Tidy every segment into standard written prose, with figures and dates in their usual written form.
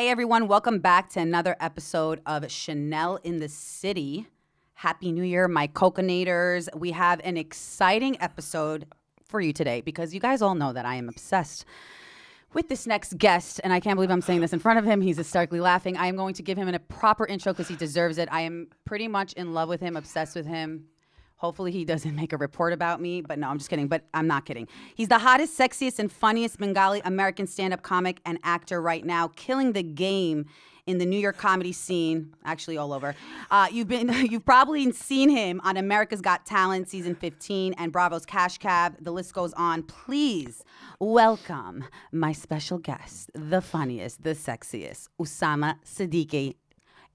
Hey everyone, welcome back to another episode of Chanel in the City. Happy New Year, my coconators. We have an exciting episode for you today because you guys all know that I am obsessed with this next guest, and I can't believe I'm saying this in front of him. He's hysterically laughing. I am going to give him a proper intro because he deserves it. I am pretty much in love with him, obsessed with him. Hopefully he doesn't make a report about me, but no, I'm just kidding. But I'm not kidding. He's the hottest, sexiest, and funniest Bengali American stand-up comic and actor right now, killing the game in the New York comedy scene, actually all over. You've probably seen him on America's Got Talent season 15 and Bravo's Cash Cab. The list goes on. Please welcome my special guest, the funniest, the sexiest, Usama Siddique,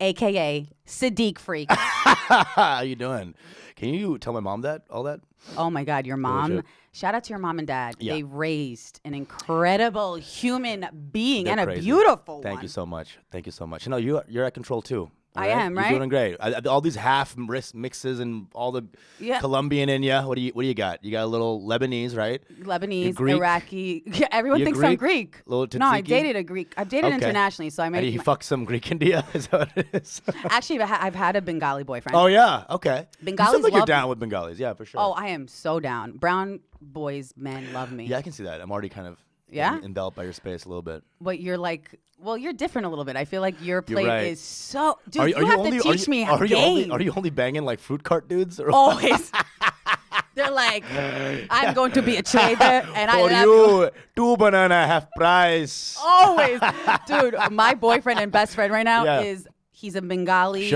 a.k.a. Siddique Freak. How you doing? Can you tell my mom all that? Oh my God, your mom. Shout out to your mom and dad. Yeah. They raised an incredible human being. They're and crazy. A beautiful one. Thank you so much. Thank you so much. No, you're at control too. I am, right? You're doing great. All these half mixes and all the Colombian in you. What do you got? You got a little Lebanese, right? Lebanese, Iraqi. Yeah, everyone thinks I'm Greek. Little no, I dated a Greek. I've dated internationally, so I made. And he fucked some Greek India. Is that what it is? Actually, I've had a Bengali boyfriend. Oh yeah, okay. Bengalis you sound like you're love down with Bengalis, yeah, for sure. Oh, I am so down. Brown boys, men love me. Yeah, I can see that. I'm already kind of enveloped by your space a little bit. But you're like. Well, you're different a little bit. I feel like your plate is so... Dude, are you have to teach me are game. Are you only banging like fruit cart dudes? Or Always. They're like, I'm going to be a trader and I love you. 2 banana, half price. Always. Dude, my boyfriend and best friend right now he's a Bengali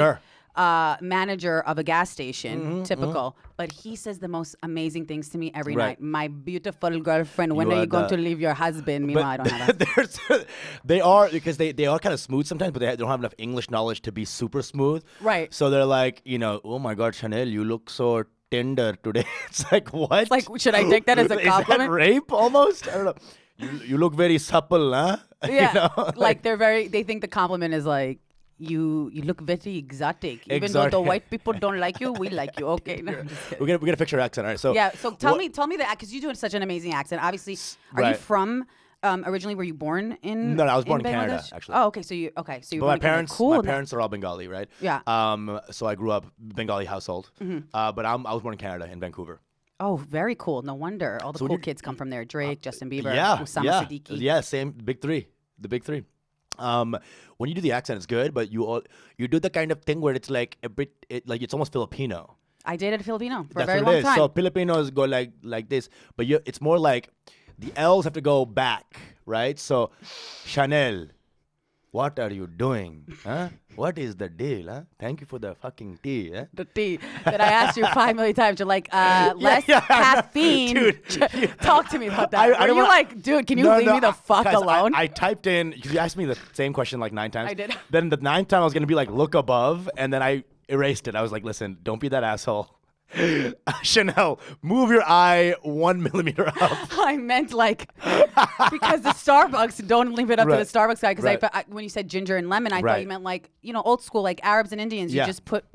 manager of a gas station, typical. But he says the most amazing things to me every night. My beautiful girlfriend, when are you going to leave your husband? Meanwhile, I don't have a husband. They are, because they are kind of smooth sometimes, but they don't have enough English knowledge to be super smooth. Right. So they're like, oh my God, Chanel, you look so tender today. It's like, what? It's like, should I take that as a compliment? Is that rape almost? I don't know. You look very supple, huh? Yeah. Like they think the compliment is like, You look very exotic. Even though the white people don't like you, we like you. Okay. No, we're gonna fix your accent. All right. So yeah. So tell me that, because you do such an amazing accent. Obviously, are you from originally? Were you born in? No, I was born in Bangladesh? Canada, actually. Oh, okay. So you But my parents are all Bengali, right? Yeah. So I grew up Bengali household. But I was born in Canada, in Vancouver. Oh, very cool. No wonder all the cool kids come from there. Drake, Justin Bieber, Usama Siddique. Yeah, same big three. The big three. When you do the accent, it's good, but you do the kind of thing where it's like a bit, it's almost Filipino. I dated a Filipino for That's a very what long it is. time. So Filipinos go like this, but it's more like the L's have to go back, right? So Chanel, what are you doing? Huh? What is the deal? Huh? Thank you for the fucking tea. Eh? The tea that I asked you 5 million times. You're like, less caffeine. Dude, talk to me about that. Are you like, dude, can you leave me the fuck alone? I typed in, because you asked me the same question like 9 times. I did. Then the 9th time I was going to be like, look above. And then I erased it. I was like, listen, don't be that asshole. Chanel, move your eye 1 millimeter up. I meant like, because the Starbucks, don't leave it up to the Starbucks guy, because when you said ginger and lemon, I thought you meant like, old school, like Arabs and Indians, you just put,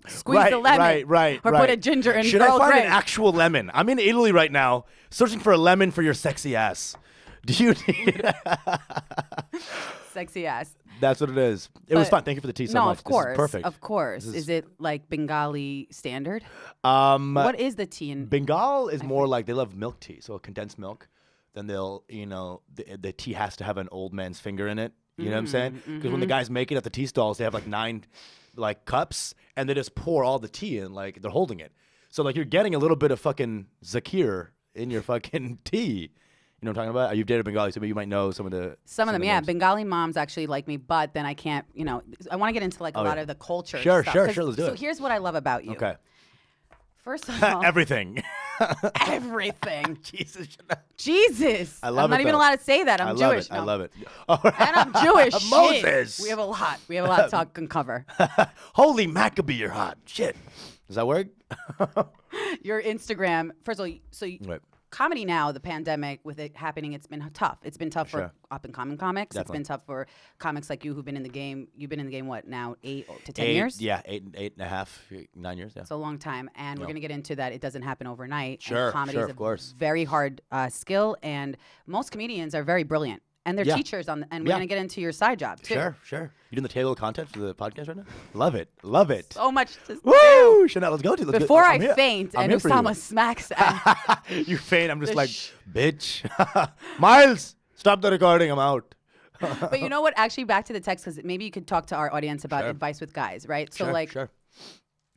squeeze the lemon. Or put a ginger in Should Earl I find Grey. an actual lemon? I'm in Italy right now, searching for a lemon for your sexy ass. Do you need sexy ass? That's what it is. It was fun. Thank you for the tea so much. No, of course. This is perfect. Of course. Is it like Bengali standard? What is the tea in Bengal is more like they love milk tea, so condensed milk. Then they'll, the tea has to have an old man's finger in it. You know what I'm saying? Because when the guys make it at the tea stalls, they have like 9 cups, and they just pour all the tea in, like they're holding it. So like you're getting a little bit of fucking Zakir in your fucking tea. You know what I'm talking about? You've dated Bengali, so maybe you might know some of them, yeah. Names. Bengali moms actually like me, but then I can't, I want to get into like a lot of the culture Sure, stuff. Sure, let's do it. So here's what I love about you. Okay. First of all. Everything. Everything. Jesus. I love I'm not even allowed to say that. I'm Jewish. I love it. And I'm Jewish. Moses. Shit. We have a lot to talk and cover. Holy Maccabee, you're hot. Shit. Does that work? Your Instagram, first of all, comedy now, the pandemic, with it happening, it's been tough. It's been tough for up-and-coming comics. Definitely. It's been tough for comics like you who've been in the game. You've been in the game, what, now 8 to 10 years? Yeah, 8 and a half, 9 years, yeah. It's a long time, and we're going to get into that. It doesn't happen overnight. Sure, and comedy is of course. very hard skill, and most comedians are very brilliant. And they're teachers and we're going to get into your side job too. Sure. You doing the table of content for the podcast right now? Love it. So much to Woo! do. Chanel, let's go to. Before I faint and Usama smacks. You faint. I'm just like, bitch. Miles, stop the recording. I'm out. But you know what? Actually, back to the text, because maybe you could talk to our audience about advice with guys, right? So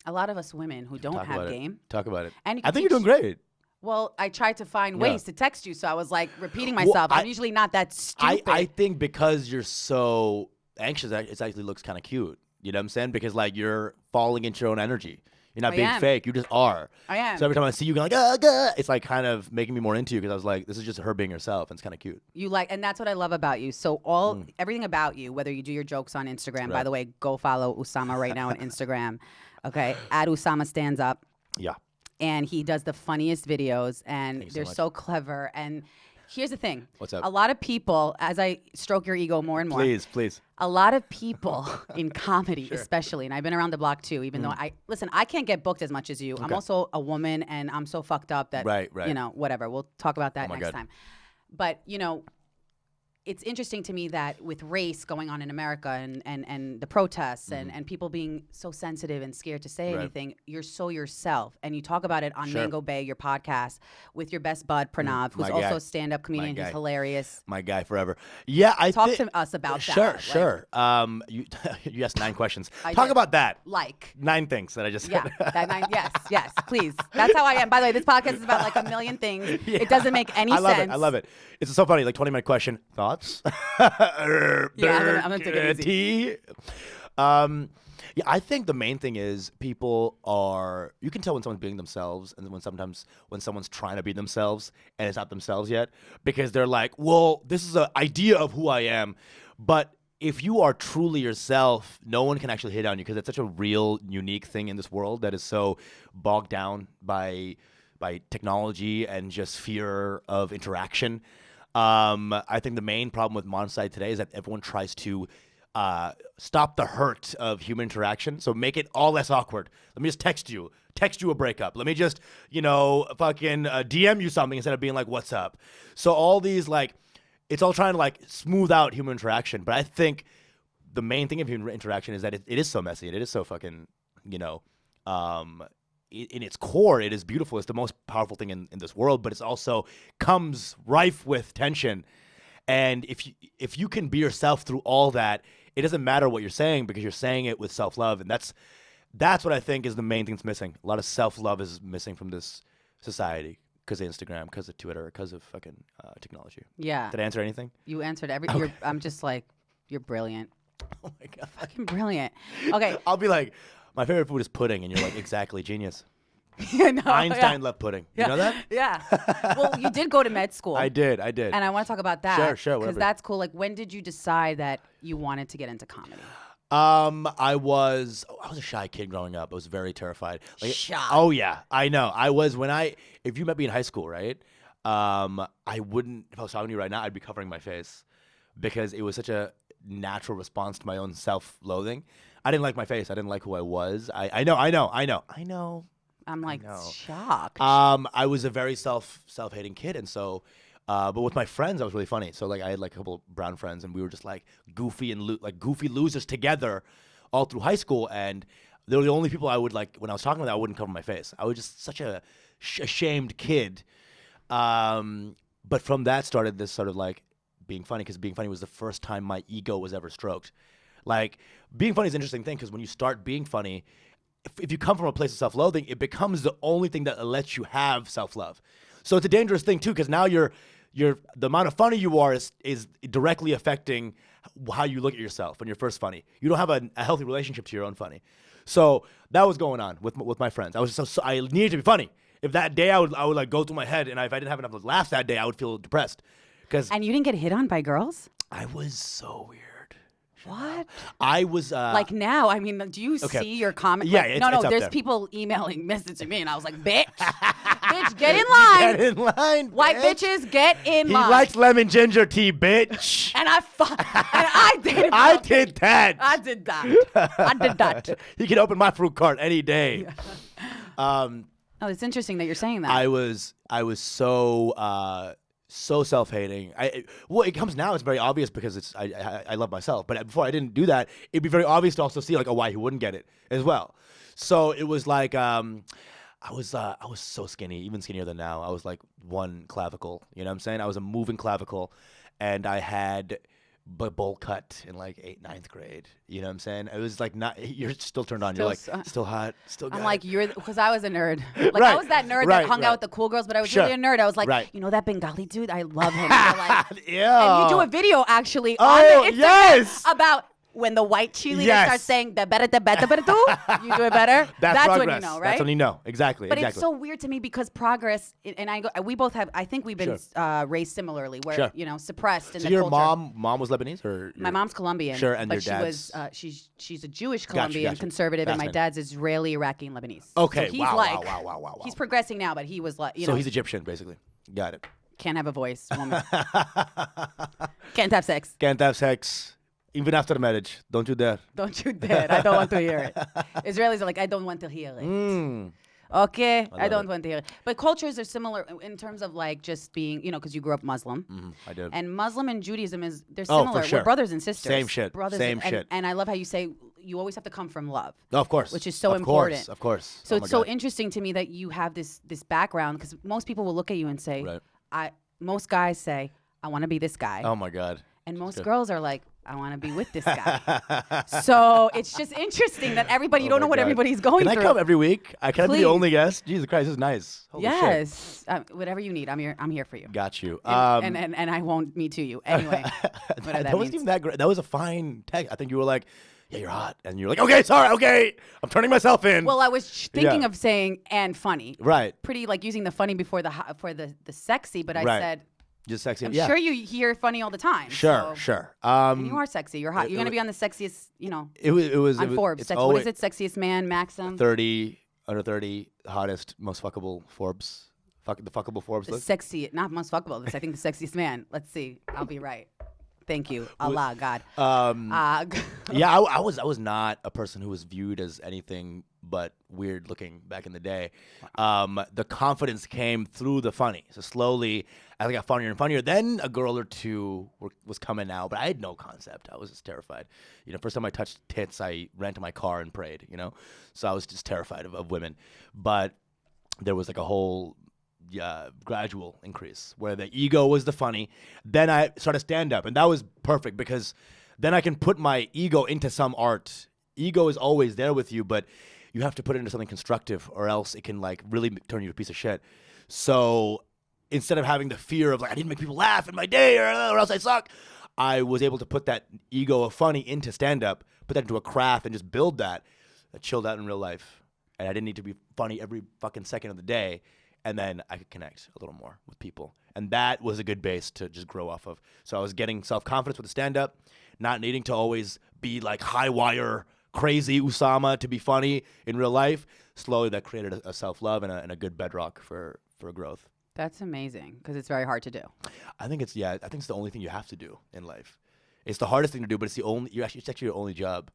a lot of us women who don't have game. Talk about it. And I think you're doing great. Well, I tried to find ways to text you, so I was like repeating myself. I'm usually not that stupid. I think because you're so anxious, it actually looks kind of cute. You know what I'm saying? Because like you're falling into your own energy. You're not being fake. You just are. I am. So every time I see you going like, it's like kind of making me more into you because I was like, this is just her being herself, and it's kind of cute. And that's what I love about you. So everything about you, whether you do your jokes on Instagram, by the way, go follow Usama right now on Instagram. Okay, at Usama Stands Up. Yeah. And he does the funniest videos, and they're so clever. And here's the thing. What's up? A lot of people, as I stroke your ego more and more. Please. A lot of people in comedy, especially, and I've been around the block too, even though I can't get booked as much as you. Okay. I'm also a woman, and I'm so fucked up that, whatever. We'll talk about that next time. But, it's interesting to me that with race going on in America and the protests and people being so sensitive and scared to say anything, you're so yourself. And you talk about it on Mango Bay, your podcast, with your best bud, Pranav, who's also a stand-up comedian. He's hilarious. My guy forever. Yeah, Talk to us about that. Sure. You asked 9 questions. Talk about that. Like 9 things that I just said. Yeah, that 9, yes, please. That's how I am. By the way, this podcast is about like a million things. It doesn't make any sense. I love it. It's so funny, like 20-minute question. Thoughts? I'm gonna take it easy. I think the main thing is people are. You can tell when someone's being themselves, and when someone's trying to be themselves and it's not themselves yet, because they're like, "Well, this is an idea of who I am," but if you are truly yourself, no one can actually hit on you because it's such a real, unique thing in this world that is so bogged down by technology and just fear of interaction. I think the main problem with modern society today is that everyone tries to stop the hurt of human interaction, so make it all less awkward. Let me just text you a breakup. Let me just, fucking DM you something instead of being like, what's up? So all these, like, it's all trying to, like, smooth out human interaction. But I think the main thing of human interaction is that it is so messy. And it is so fucking, in its core, it is beautiful. It's the most powerful thing in this world, but it's also comes rife with tension. And if you can be yourself through all that, it doesn't matter what you're saying because you're saying it with self-love. And that's what I think is the main thing that's missing. A lot of self-love is missing from this society because of Instagram, because of Twitter, because of fucking technology. Yeah. Did I answer anything? You answered everything. Okay. I'm just like, you're brilliant. Oh my God. Fucking brilliant. Okay. I'll be like, my favorite food is pudding, and you're like, exactly, genius. No, Einstein loved pudding. You know that? Yeah. Well, you did go to med school. I did. And I want to talk about that. Sure. Because that's cool. Like, when did you decide that you wanted to get into comedy? I was a shy kid growing up. I was very terrified. Like, shy. Oh yeah, I know. I was if you met me in high school, right? I wouldn't. If I was talking to you right now, I'd be covering my face because it was such a natural response to my own self-loathing. I didn't like my face. I didn't like who I was. I know. I'm like shocked. I was a very self-hating kid, and so, but with my friends, I was really funny. So like, I had like a couple brown friends, and we were just like goofy losers together, all through high school. And they were the only people I would like when I was talking with them, I wouldn't cover my face. I was just such a ashamed kid. But from that started this sort of like being funny, because being funny was the first time my ego was ever stroked. Like, being funny is an interesting thing because when you start being funny, if you come from a place of self-loathing, it becomes the only thing that lets you have self-love. So it's a dangerous thing too, because now the amount of funny you are is directly affecting how you look at yourself when you're first funny. You don't have a healthy relationship to your own funny. So that was going on with my friends. I needed to be funny. If that day I would like go through my head, and if I didn't have enough laughs that day, I would feel depressed. And you didn't get hit on by girls? I was so weird. What? I was like now. I mean, do you see your comment? Yeah, like, no. There's people emailing, messaging me, and I was like, "Bitch, bitch, get in line. Get in line, white bitches, get in line." He likes lemon ginger tea, bitch. And I did. I did that. I did that. He can open my fruit cart any day. Oh, it's interesting that you're saying that. I was so so self-hating. Well, it comes now. It's very obvious because I love myself. But before I didn't do that, it'd be very obvious to also see like, why he wouldn't get it as well. So it was like I was so skinny, even skinnier than now. I was like one clavicle. You know what I'm saying? I was a moving clavicle, and I had bowl cut in like 8th, 9th grade. You know what I'm saying? It was like not. You're still turned on. You're like still hot, still good. I'm like because I was a nerd. Like I was that nerd that hung out with the cool girls, but I was really a nerd. I was like, you know that Bengali dude? I love him. Like, yeah. And you do a video actually on the Instagram about when the white cheerleader starts saying the better do, you do it better. That's when you know, right? That's when you know. Exactly. But it's so weird to me because progress, and we both have. I think we've been raised similarly, where suppressed in the culture. So your mom was Lebanese, or my mom's Colombian. Sure, and but your dad's she's a Jewish Colombian conservative, and my dad's Israeli, Iraqi, and Lebanese. Okay, so he's wow. He's progressing now, but he was like, so he's Egyptian, basically. Got it. Can't have a voice, woman. Can't have sex. Can't have sex. Even after the marriage, don't you dare. Don't you dare. I don't want to hear it. Israelis are like, I don't want to hear it. Okay, I don't want to hear it. But cultures are similar in terms of like just being, because you grew up Muslim. I did. And Muslim and Judaism they're similar. For sure. We're brothers and sisters. Same shit. Shit. And I love how you say you always have to come from love. Oh, of course. Which is so important. Of course. So it's so interesting to me that you have this background, because most people will look at you and say, most guys say, I want to be this guy. Oh my God. And most girls are like, I want to be with this guy. So it's just interesting that you don't know what everybody's going through. Can I come every week? Can I be the only guest? Jesus Christ, this is nice. Holy shit. Whatever you need, I'm here for you. Got you. And I won't me to you. Anyway, that wasn't even that great. That was a fine text. I think you were like, yeah, you're hot. And you're like, okay, sorry, okay. I'm turning myself in. Well, I was thinking of saying and funny. Right. Pretty like using the funny before the sexy, but I said, just sexy. I'm sure you hear funny all the time. Sure. And you are sexy. You're hot. You're going to be on the sexiest, It was on Forbes. What is it? Sexiest man, Maxim? 30, under 30, hottest, most fuckable Forbes. The fuckable Forbes list. Sexy, not most fuckable. I think the sexiest man. Let's see. I'll be right. Thank you. Allah, God. Yeah, I was not a person who was viewed as anything but weird looking back in the day. The confidence came through the funny. So slowly, as I got funnier and funnier, then a girl or two was coming out, but I had no concept. I was just terrified. First time I touched tits, I ran to my car and prayed, So I was just terrified of women. But there was like a whole gradual increase where the ego was the funny. Then I started stand-up, and that was perfect because then I can put my ego into some art. Ego is always there with you, but you have to put it into something constructive, or else it can like really turn you to a piece of shit. So instead of having the fear of like, I need to make people laugh in my day or else I suck, I was able to put that ego of funny into stand-up, put that into a craft, and just build that. I chilled out in real life, and I didn't need to be funny every fucking second of the day. And then I could connect a little more with people. And that was a good base to just grow off of. So I was getting self-confidence with the stand-up, not needing to always be like high-wire, crazy Usama to be funny in real life. Slowly that created a self-love and a good bedrock for growth. That's amazing, because it's very hard to do. I think it's the only thing you have to do in life. It's the hardest thing to do, but it's actually your only job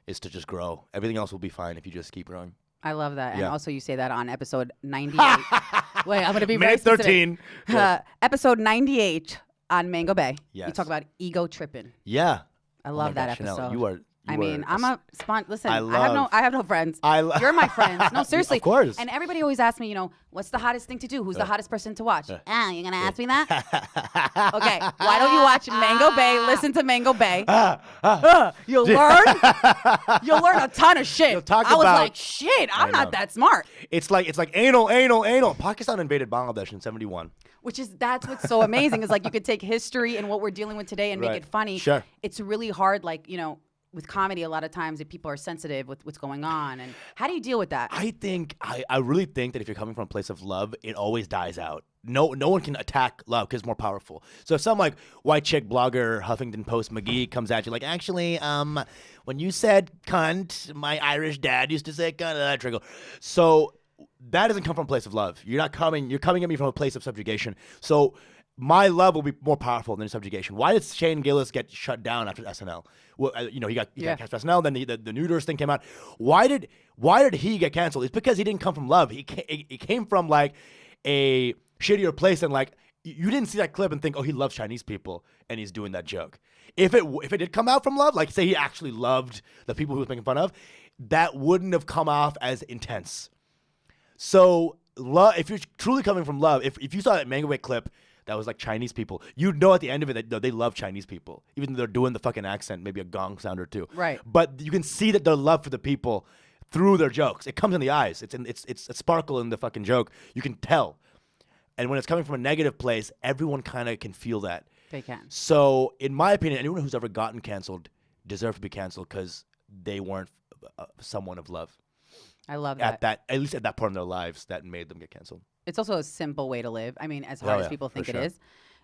is to just grow. Everything else will be fine if you just keep growing. I love that. And also you say that on episode 98. Wait, I'm going to be very specific. 13. Episode 98 on Mango Bay. Yes. You talk about ego tripping. Yeah. I love that episode. Chanel, I'm a listen, I have no friends. You're my friends. No, seriously. Of course. And everybody always asks me, what's the hottest thing to do? Who's the hottest person to watch? You're going to ask me that? Okay. Why don't you watch Mango Bay? Listen to Mango Bay. You'll learn. You'll learn a ton of shit. I was like, shit, I'm not that smart. It's like anal. Pakistan invaded Bangladesh in 71. That's what's so amazing is like you could take history and what we're dealing with today and make it funny. Sure. It's really hard, like, with comedy, a lot of times people are sensitive with what's going on. And how do you deal with that? I really think that if you're coming from a place of love, it always dies out. No one can attack love because it's more powerful. So if some like white chick blogger, Huffington Post McGee comes at you like, actually, when you said cunt, my Irish dad used to say cunt, that trigger. So that doesn't come from a place of love. You're coming at me from a place of subjugation. So my love will be more powerful than subjugation. Why did Shane Gillis get shut down after SNL? Well, he got cast for SNL. Then the nudist thing came out. Why did he get canceled? It's because he didn't come from love. He came from like a shittier place and like you didn't see that clip and think, oh, he loves Chinese people and he's doing that joke. If it did come out from love, like say he actually loved the people he was making fun of, that wouldn't have come off as intense. So love, if you're truly coming from love, if you saw that Mango Bay clip that was like Chinese people, you'd know at the end of it that no, they love Chinese people, even though they're doing the fucking accent, maybe a gong sound or two. Right. But you can see that their love for the people through their jokes. It comes in the eyes. It's a sparkle in the fucking joke. You can tell. And when it's coming from a negative place, everyone kind of can feel that. They can. So, in my opinion, anyone who's ever gotten canceled deserves to be canceled because they weren't someone of love. I love that. At least at that point in their lives, that made them get canceled. It's also a simple way to live. I mean, as hard as people think it is,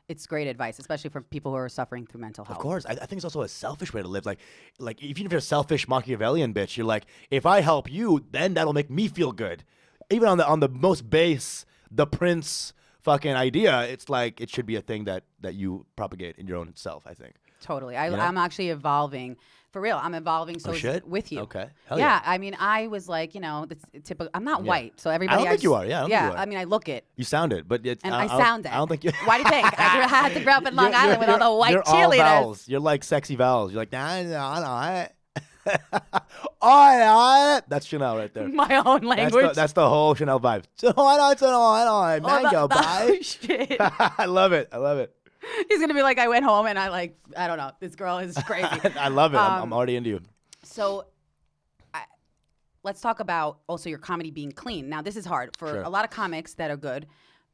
it's great advice, especially for people who are suffering through mental health. Of course. I think it's also a selfish way to live. Like even if you're a selfish Machiavellian bitch, you're like, if I help you, then that'll make me feel good. Even on the most base, the prince fucking idea, it's like it should be a thing that you propagate in your own self, I think. Totally. I'm actually evolving. For real, I'm evolving with you. Okay. Hell yeah. I mean, I was like, the typical. I'm not white, so everybody. I don't think you are. Yeah. I don't think you are. I mean, I look it. You sound it, but it's. And I sound it. I don't think you. Why do you think? I had to grow up in Long Island with all the white you're cheerleaders. All vowels. You're like sexy vowels. You're like oh, that's Chanel right there. My own language. That's the whole Chanel vibe. Mango pie. Shit. I love it. He's gonna be like, I went home and I don't know. This girl is crazy. I love it. I'm already into you. So, let's talk about also your comedy being clean. Now, this is hard for a lot of comics that are good.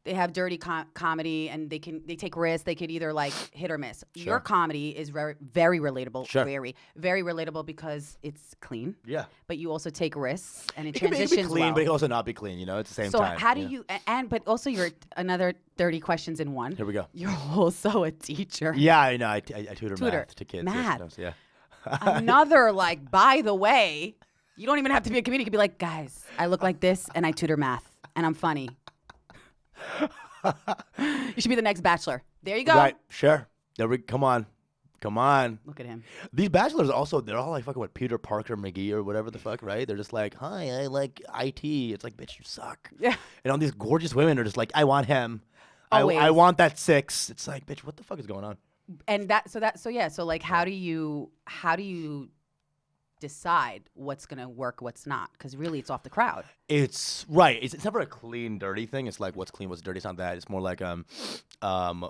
They have dirty comedy and they take risks. They could either like hit or miss. Sure. Your comedy is very, very relatable. Sure. Very, very relatable because it's clean. Yeah. But you also take risks and it transitions can be clean, well. but it can also not be clean. At the same time. So how do you but also you're another 30 questions in one. Here we go. You're also a teacher. Yeah, I know. I tutor math to kids. Math. Yeah. Another by the way, you don't even have to be a comedian. You could be like, guys, I look like this and I tutor math and I'm funny. You should be the next Bachelor. There you go. Right, sure. Come on. Look at him. These bachelors also, they're all like fucking Peter Parker McGee or whatever the fuck, right? They're just like, hi, I like IT. It's like, bitch, you suck. Yeah. And all these gorgeous women are just like, I want him. I want that 6. It's like, bitch, what the fuck is going on? And so like, how do you decide what's gonna work, what's not? Because really, it's off the crowd. It's right. It's never a clean, dirty thing. It's like what's clean, what's dirty. It's not that. It's more like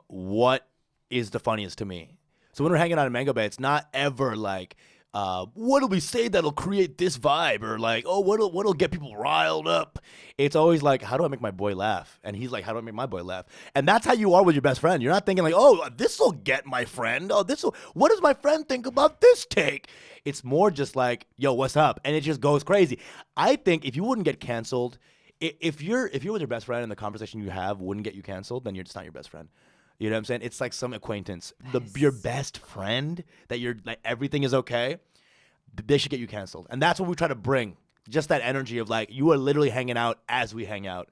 what is the funniest to me. So when we're hanging out in Mango Bay, it's not ever like what'll we say that'll create this vibe or like what'll get people riled up. It's always like, how do I make my boy laugh? And he's like, how do I make my boy laugh? And that's how you are with your best friend. You're not thinking like, oh, this'll get my friend. Oh, what does my friend think about this take? It's more just like, yo, what's up? And it just goes crazy. I think if you wouldn't get canceled, if you're with your best friend and the conversation you have wouldn't get you canceled, then you're just not your best friend. You know what I'm saying? It's like some acquaintance. Your best friend that you're like everything is okay, they should get you canceled. And that's what we try to bring. Just that energy of like, you are literally hanging out as we hang out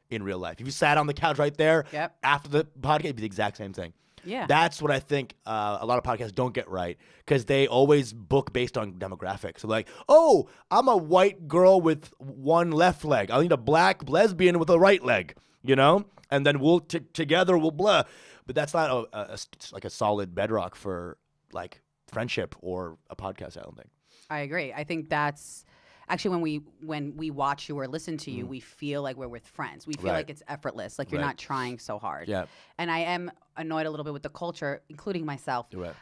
in real life. If you sat on the couch right there after the podcast, it'd be the exact same thing. Yeah. That's what I think a lot of podcasts don't get right because they always book based on demographics. So like, oh, I'm a white girl with one left leg. I need a black lesbian with a right leg, And then we'll together we'll blah. But that's not like a solid bedrock for like friendship or a podcast, I don't think. I agree. I think that's actually when we watch you or listen to you, we feel like we're with friends. We feel like it's effortless, like you're not trying so hard. Yeah. And I am annoyed a little bit with the culture, including myself. Right.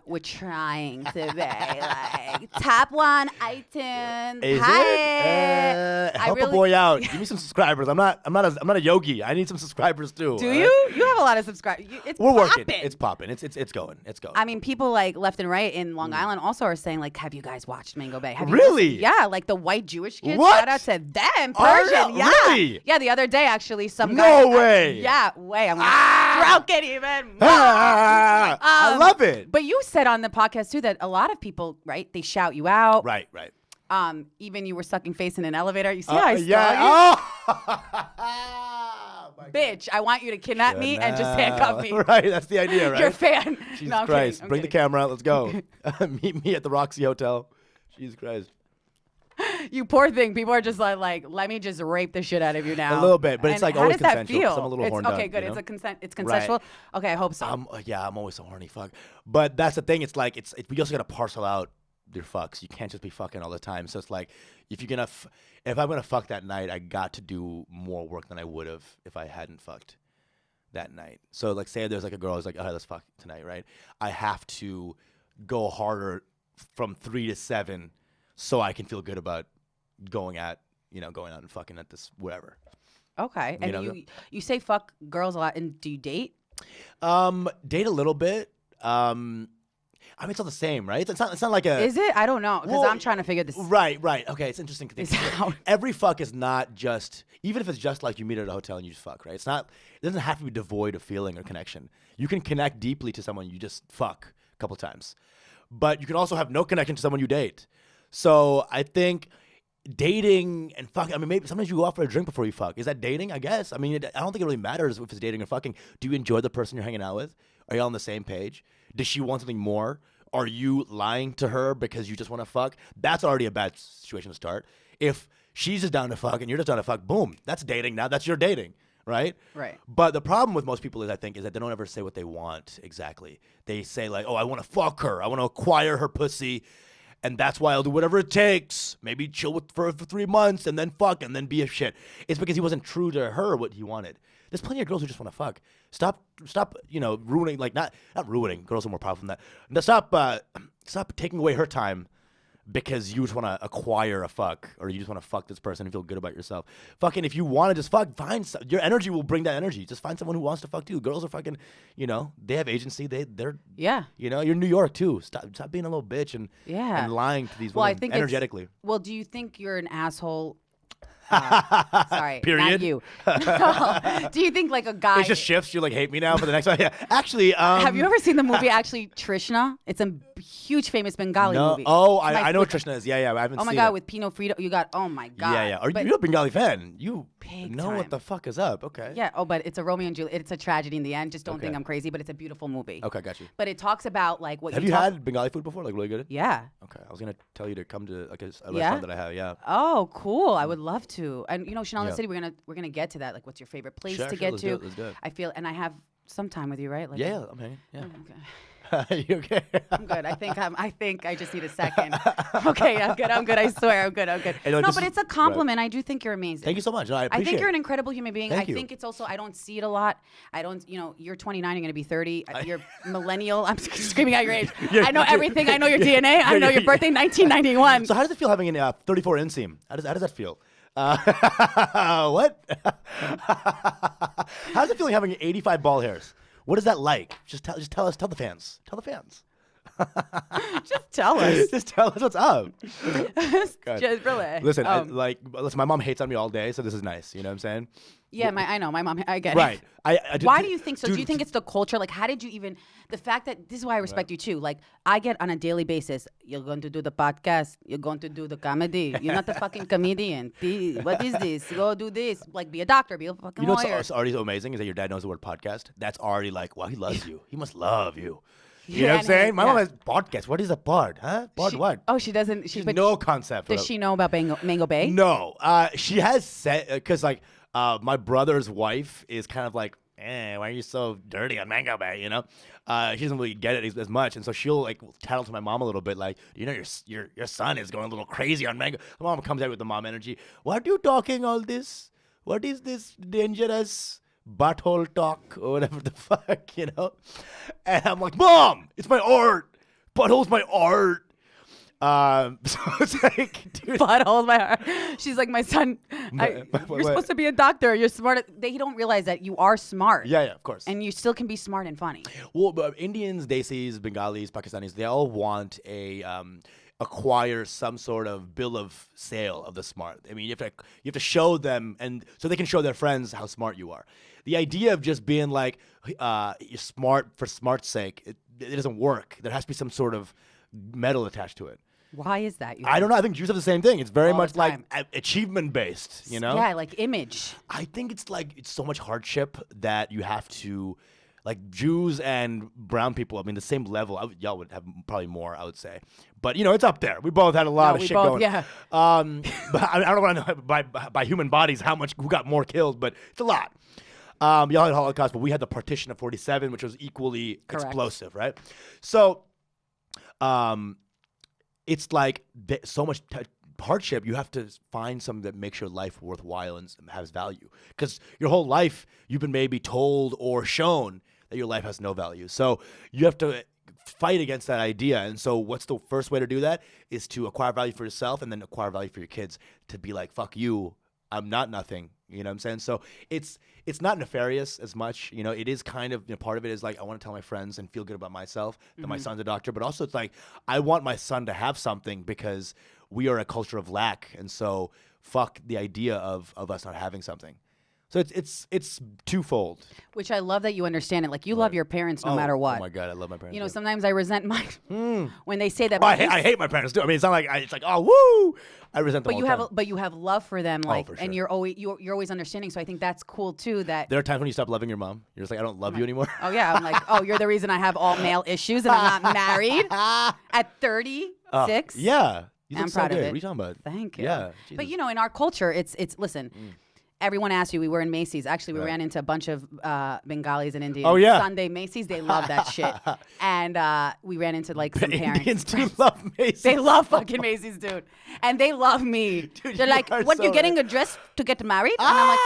We're trying to be like top 1 iTunes. Is it? Help a boy out. Give me some subscribers. I'm not a yogi. I need some subscribers too. Do you? You have a lot of subscribers. We're working. It's popping. It's going. I mean, people like left and right in Long Island also are saying like, have you guys watched Mango Bay? Really? Yeah, like the white Jewish kids. What? Shout out to them. Persian. Yeah. Really? Yeah. The other day, actually, some guy. No way. I'm gonna stroke it even more. I love it. But you said on the podcast too that a lot of people, right? They shout you out. Right. Even you were sucking face in an elevator. You see how I saw you? Bitch, I want you to kidnap me and just handcuff me. Right, that's the idea, right? You're a fan. Jesus no, I'm Christ. Kidding. Bring the camera out. Let's go. Meet me at the Roxy Hotel. Jesus Christ. You poor thing. People are just like, let me just rape the shit out of you now. A little bit, but it's like always consensual. How does that consensual. 'Cause feel? I'm a little horned Okay, up, good. you know? It's consensual. Right. Okay, I hope so. I'm always so horny, fuck. But that's the thing. It's like we also gotta parcel out your fucks. You can't just be fucking all the time. So it's like if I'm gonna fuck that night, I got to do more work than I would have if I hadn't fucked that night. So like, say there's like a girl who's like, all right, let's fuck tonight, right? I have to go harder from 3 to 7, so I can feel good about going out and fucking at this wherever. Okay, and you say fuck girls a lot, and do you date? Date a little bit. I mean, it's all the same, right? It's not like a. Is it? I don't know, because I'm trying to figure this. Right. Okay, it's interesting. Every fuck is not just, even if it's just like you meet at a hotel and you just fuck, right? It's not. It doesn't have to be devoid of feeling or connection. You can connect deeply to someone you just fuck a couple times, but you can also have no connection to someone you date. So I think dating and fucking. I mean, maybe sometimes you go out for a drink before you fuck. Is that dating? I guess. I mean, I don't think it really matters if it's dating or fucking. Do you enjoy the person you're hanging out with? Are you all on the same page? Does she want something more? Are you lying to her because you just want to fuck? That's already a bad situation to start. If she's just down to fuck and you're just down to fuck, boom, that's dating now. That's your dating, right? Right. But the problem with most people is that they don't ever say what they want exactly. They say like, oh, I want to fuck her. I want to acquire her pussy. And that's why I'll do whatever it takes. Maybe chill with her for 3 months and then fuck and then be a shit. It's because he wasn't true to her what he wanted. There's plenty of girls who just want to fuck. Stop, ruining, like not ruining. Girls are more powerful than that. Stop taking away her time because you just want to acquire a fuck or you just want to fuck this person and feel good about yourself. Fucking, if you want to just fuck, your energy will bring that energy. Just find someone who wants to fuck too. Girls are fucking, they have agency. They're you're in New York too. Stop being a little bitch and lying to these women I think energetically. Well, do you think you're an asshole? Sorry, period. Not you. Do you think like a guy? It just shifts. You like hate me now for the next one. Yeah, actually. Have you ever seen the movie? Actually, Trishna. It's a huge, famous Bengali movie. Oh, I know what Trishna is. Yeah. I haven't. Oh my seen God, it. with Pino Frito, you got. Oh my God. Yeah. You're a Bengali fan. You know time. what the fuck is up? Okay. Yeah. Oh, but it's a Romeo and Juliet. It's a tragedy in the end. Just don't think I'm crazy, but it's a beautiful movie. Okay, got you. But it talks about like what. Have you had Bengali food before? Like really good? Yeah. Okay, I was gonna tell you to come to like a restaurant that I have. Yeah. Oh, cool! I would love to. And Chanel in the City, we're gonna get to that. Like, what's your favorite place to get to? Let's do it. I feel, and I have some time with you, right? Like, yeah, I'm hanging. Yeah. Okay. You okay? I'm good. I think I just need a second. Okay, I'm good. I swear, I'm good. No, but it's a compliment. I do think you're amazing. Thank you so much. No, I appreciate think you're it. an incredible human being. Thank I think it's also, I don't see it a lot. I don't, you're 29, you're going to be 30. You're millennial. I'm screaming out your age. I know everything. I know your DNA. I know your birthday, 1991. So how does it feel having a 34 inseam? How does that feel? What? How's it feeling having 85 ball hairs? What is that like? Just tell us. Tell the fans. Tell the fans. Just tell us. Just tell us what's up. Just really. Listen, my mom hates on me all day, so this is nice. You know what I'm saying? Yeah, I know. My mom, I get it. Right. Why do you think so? Do you think it's the culture? Like, how did you even, the fact that, this is why I respect you too. Like, I get on a daily basis, you're going to do the podcast, you're going to do the comedy, you're not the fucking comedian. What is this? Go do this. Like, be a doctor, be a fucking lawyer. You know what's already so amazing is that your dad knows the word podcast. That's already like, wow, he loves you. He must love you. You know what I'm saying? My mom has podcast. What is a pod? Huh? Pod what? Oh, she doesn't. She has no concept. Does she know about Mango Bay? No. She has said, because like my brother's wife is kind of like, why are you so dirty on Mango Bay? You know? She doesn't really get it as much. And so she'll like tattle to my mom a little bit like, your son is going a little crazy on Mango. My mom comes out with the mom energy. What are you talking all this? What is this dangerous butthole talk or whatever the fuck, And I'm like, Mom, it's my art. Butthole's my art. So it's like, dude. Butthole's my art. She's like, my son, you're supposed to be a doctor. You're smart. They don't realize that you are smart. Yeah, of course. And you still can be smart and funny. Well, but Indians, Desis, Bengalis, Pakistanis, they all want acquire some sort of bill of sale of the smart. I mean, you have to show them, and so they can show their friends how smart you are. The idea of just being like you're smart for smart's sake, it doesn't work. There has to be some sort of medal attached to it. Why is that? I don't know. I think Jews have the same thing. It's very much like achievement based, Yeah, like image. I think it's so much hardship that you have to Like Jews and brown people, I mean, the same level. Y'all would have probably more, I would say. But, it's up there. We both had a lot of shit going. Yeah. But I don't want to know by human bodies who got more killed, but it's a lot. Y'all had Holocaust, but we had the partition of 47, which was equally explosive, right? So it's like so much hardship. You have to find something that makes your life worthwhile and has value. Because your whole life, you've been maybe told or shown that your life has no value. So you have to fight against that idea. And so what's the first way to do that is to acquire value for yourself and then acquire value for your kids, to be like, fuck you, I'm not nothing. You know what I'm saying? So it's not nefarious as much. It is kind of, part of it is like, I want to tell my friends and feel good about myself that my son's a doctor. But also it's like, I want my son to have something because we are a culture of lack. And so fuck the idea of us not having something. So it's twofold. Which I love that you understand it. Like, you love your parents no matter what. Oh my God, I love my parents. Sometimes I resent mine when they say that. Well, I hate my parents too. I mean, it's not like it's like, oh woo, I resent them. But you have love for them, like, for sure. And you're always understanding. So I think that's cool too. That there are times when you stop loving your mom. You're just like, I don't love you anymore. Oh yeah, I'm like, oh, you're the reason I have all male issues and I'm not married at 36. Yeah, you I'm proud of it. What are you talking about? Thank you. Yeah, Jesus. But in our culture, it's listen. Everyone asked you. We were in Macy's. Actually, we ran into a bunch of Bengalis and Indians. Oh, yeah. Sunday Macy's. They love that shit. And we ran into like some parents. Indians do love Macy's. They love fucking Macy's, dude. And they love me. Dude, they're like, "What? You're getting a dress to get married?" And I'm like,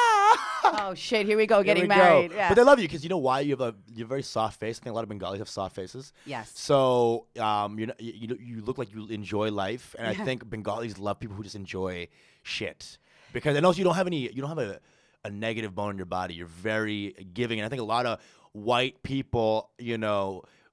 "Oh shit, here we go, getting married." Yeah. But they love you because you know why? You have a very soft face. I think a lot of Bengalis have soft faces. Yes. So you look like you enjoy life, and I think Bengalis love people who just enjoy shit. And also you don't have a negative bone in your body. You're very giving. And I think a lot of white people,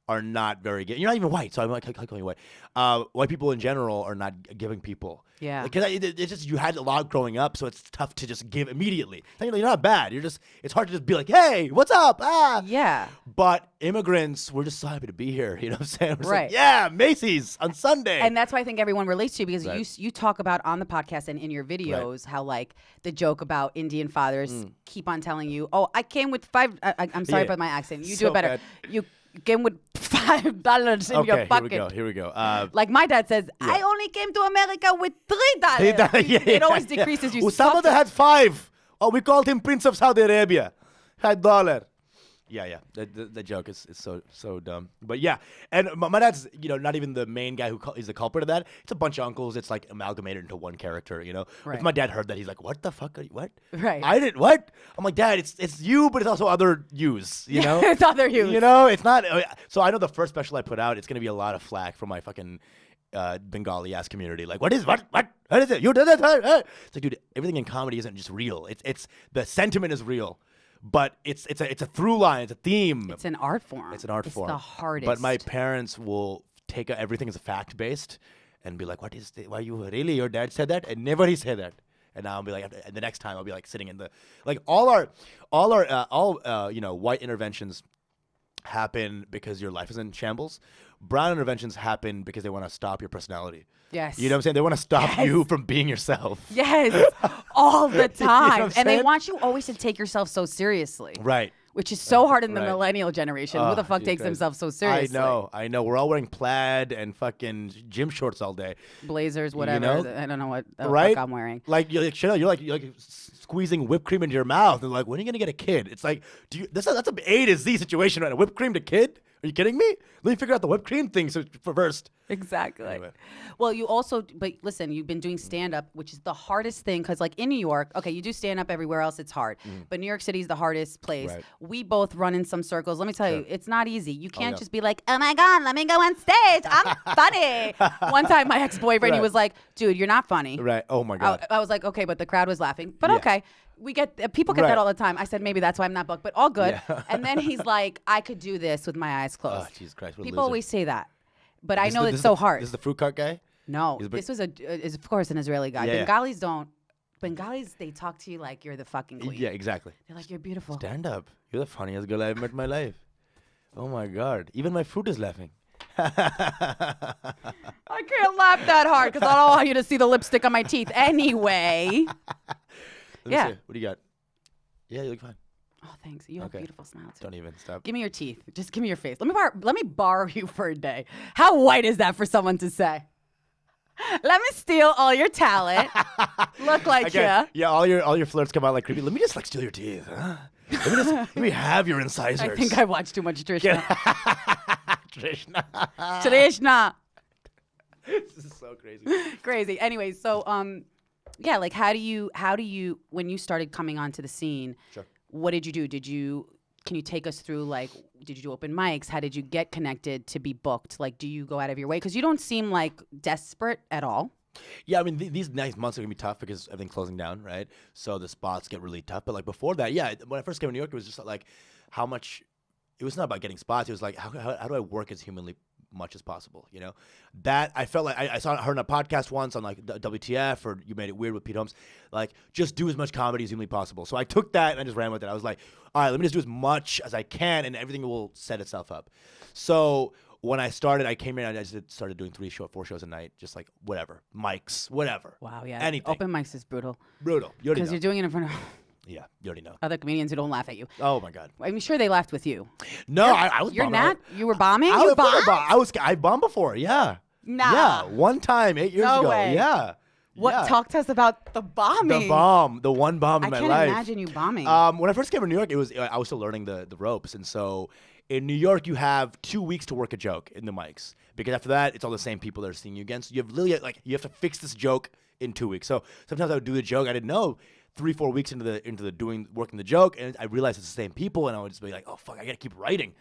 are not very giving. You're not even white, so I'm like, how calling you white? White people in general are not giving people. Yeah. Because it's just, you had a lot growing up, so it's tough to just give immediately. You're not bad. It's hard to just be like, hey, what's up? Yeah. But immigrants, we're just so happy to be here. You know what I'm saying? We're right. Like, yeah, Macy's on Sunday. And that's why I think everyone relates to you, because you talk about on the podcast and in your videos how like the joke about Indian fathers keep on telling you, oh, I came with $5. I'm sorry about my accent. You do it better. Bad. You came with $5 in your pocket. Here we go. Like my dad says, I only came to America with $3. It always decreases. You Usama had 5. Oh, we called him Prince of Saudi Arabia. $5. Yeah. The joke is so dumb. But yeah, and my dad's not even the main guy who is the culprit of that. It's a bunch of uncles. It's like amalgamated into one character. Right. If my dad heard that, he's like, "What the fuck? Are you, what? Right? I didn't what?" I'm like, "Dad, it's you, but it's also other yous. It's other yous. It's not." So I know the first special I put out, it's gonna be a lot of flack from my fucking Bengali ass community. Like, what is it? You did it? It's like, dude, everything in comedy isn't just real. It's the sentiment is real. But it's a through line. It's a theme. It's an art form. It's the hardest. But my parents will take everything as a fact based and be like, "What is why you really? Your dad said that?" And never he said that. And now I'll be like, and the next time I'll be like sitting in the like all white interventions happen because your life is in shambles. Brown interventions happen because they want to stop your personality. Yes. You know what I'm saying? They want to stop you from being yourself. Yes. All the time. You know and they want you always to take yourself so seriously. Right. Which is so hard in the millennial generation. Who the fuck takes themselves so seriously? I know. We're all wearing plaid and fucking gym shorts all day. Blazers, whatever. I don't know what the fuck I'm wearing. Like you're like squeezing whipped cream into your mouth and like, when are you gonna get a kid? It's like, that's an A to Z situation, right? A whipped cream to kid? Are you kidding me? Let me figure out the whipped cream thing first. Exactly. Anyway. Well, but listen, you've been doing stand-up, which is the hardest thing, because like in New York, okay, you do stand-up everywhere else, it's hard. But New York City is the hardest place. Right. We both run in some circles. Let me tell you, it's not easy. You can't just be like, oh my God, let me go on stage. I'm funny. One time my ex-boyfriend, he was like, dude, you're not funny. Right. Oh my God. I was like, okay, but the crowd was laughing. But okay. People get that all the time. I said, maybe that's why I'm not booked, but all good. Yeah. And then he's like, I could do this with my eyes closed. Oh, Jesus Christ. People always say that. But I know it's so hard. This is the fruit cart guy? No. This was of course, an Israeli guy. Yeah, Bengalis don't. Bengalis, they talk to you like you're the fucking queen. Yeah, exactly. They're like, you're beautiful. Stand up. You're the funniest girl I've met in my life. Oh, my God. Even my fruit is laughing. I can't laugh that hard because I don't want you to see the lipstick on my teeth anyway. Let me see. What do you got? Yeah, you look fine. Oh, thanks. You have a beautiful smile too. Don't even stop. Give me your teeth. Just give me your face. Let me borrow you for a day. How white is that for someone to say? Let me steal all your talent. Look like you. Yeah, all your flirts come out like creepy. Let me just like steal your teeth. Huh? Let me have your incisors. I think I watched too much Trishna. Trishna. Trishna. This is so crazy. Crazy. Anyway, so yeah, like how do you when you started coming onto the scene? Sure. What did you do? Can you take us through, like, did you do open mics? How did you get connected to be booked? Like, do you go out of your way? Because you don't seem, like, desperate at all. Yeah, I mean, these next months are going to be tough because everything's closing down, right? So the spots get really tough. But, like, before that, yeah, when I first came to New York, it was just, like, how much – it was not about getting spots. It was, like, how do I work as humanly much as possible, you know? That I felt like I heard on a podcast once on like WTF or You Made It Weird with Pete Holmes, like just do as much comedy as humanly possible. So I took that and I just ran with it. I was like, all right, let me just do as much as I can and everything will set itself up. So when I started, I came in and I just started doing 4 shows a night, just like whatever, mics, whatever. Wow, yeah. Anything. Open mics is brutal. Brutal. Because you're doing it in front of yeah, you already know. other comedians who don't laugh at you. Oh my God. I'm sure they laughed with you. No, I was You're bombing. not? You were bombing? You bombed? I bombed before, yeah. Nah. Yeah, one time 8 years No ago. way. Yeah. What? Yeah. Talk to us about the bombing. The one bomb in my life. I can't imagine you bombing. When I first came to New York, I was still learning the ropes, and so in New York you have 2 weeks to work a joke in the mics because after that it's all the same people that are seeing you again. So you have literally like you have to fix this joke in 2 weeks. So sometimes I would do the joke I didn't know. 3-4 weeks into the working the joke, and I realized it's the same people, and I would just be like, oh fuck, I gotta keep writing.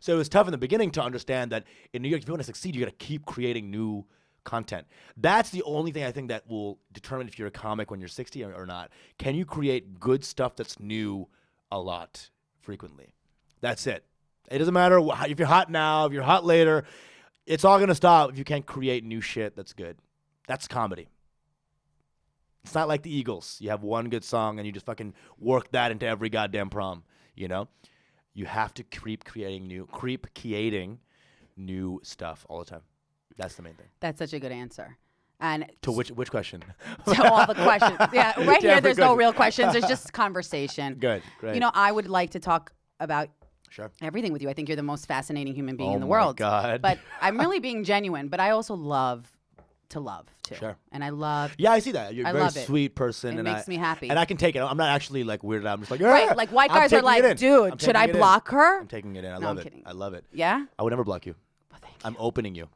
So it was tough in the beginning to understand that in New York, if you want to succeed, you gotta keep creating new content. That's the only thing I think that will determine if you're a comic when you're 60 or not. Can you create good stuff that's new a lot frequently? That's it. It doesn't matter if you're hot now, if you're hot later. It's all gonna stop if you can't create new shit that's good. That's comedy. It's not like the Eagles. You have one good song and you just fucking work that into every goddamn prom, you know? You have to keep creating new stuff all the time. That's the main thing. That's such a good answer. And to which question? To all the questions. Yeah, right To here every there's no question. real questions. There's just conversation. Good, great. You know, I would like to talk about Sure. everything with you. I think you're the most fascinating human being in the Oh world. my God. But I'm really being genuine, but I also love to love too. Sure. And I love Yeah, I see that. You're a very love it. sweet person. It and makes me happy. And I can take it. I'm not actually like weirded out. I'm just like, right, like white I'm guys are taking it like, in. dude, I'm should I taking it in. block her? I'm taking it in. I No, love I'm it. kidding. I love it. Yeah? I would never block you. Well, thank you. I'm opening you.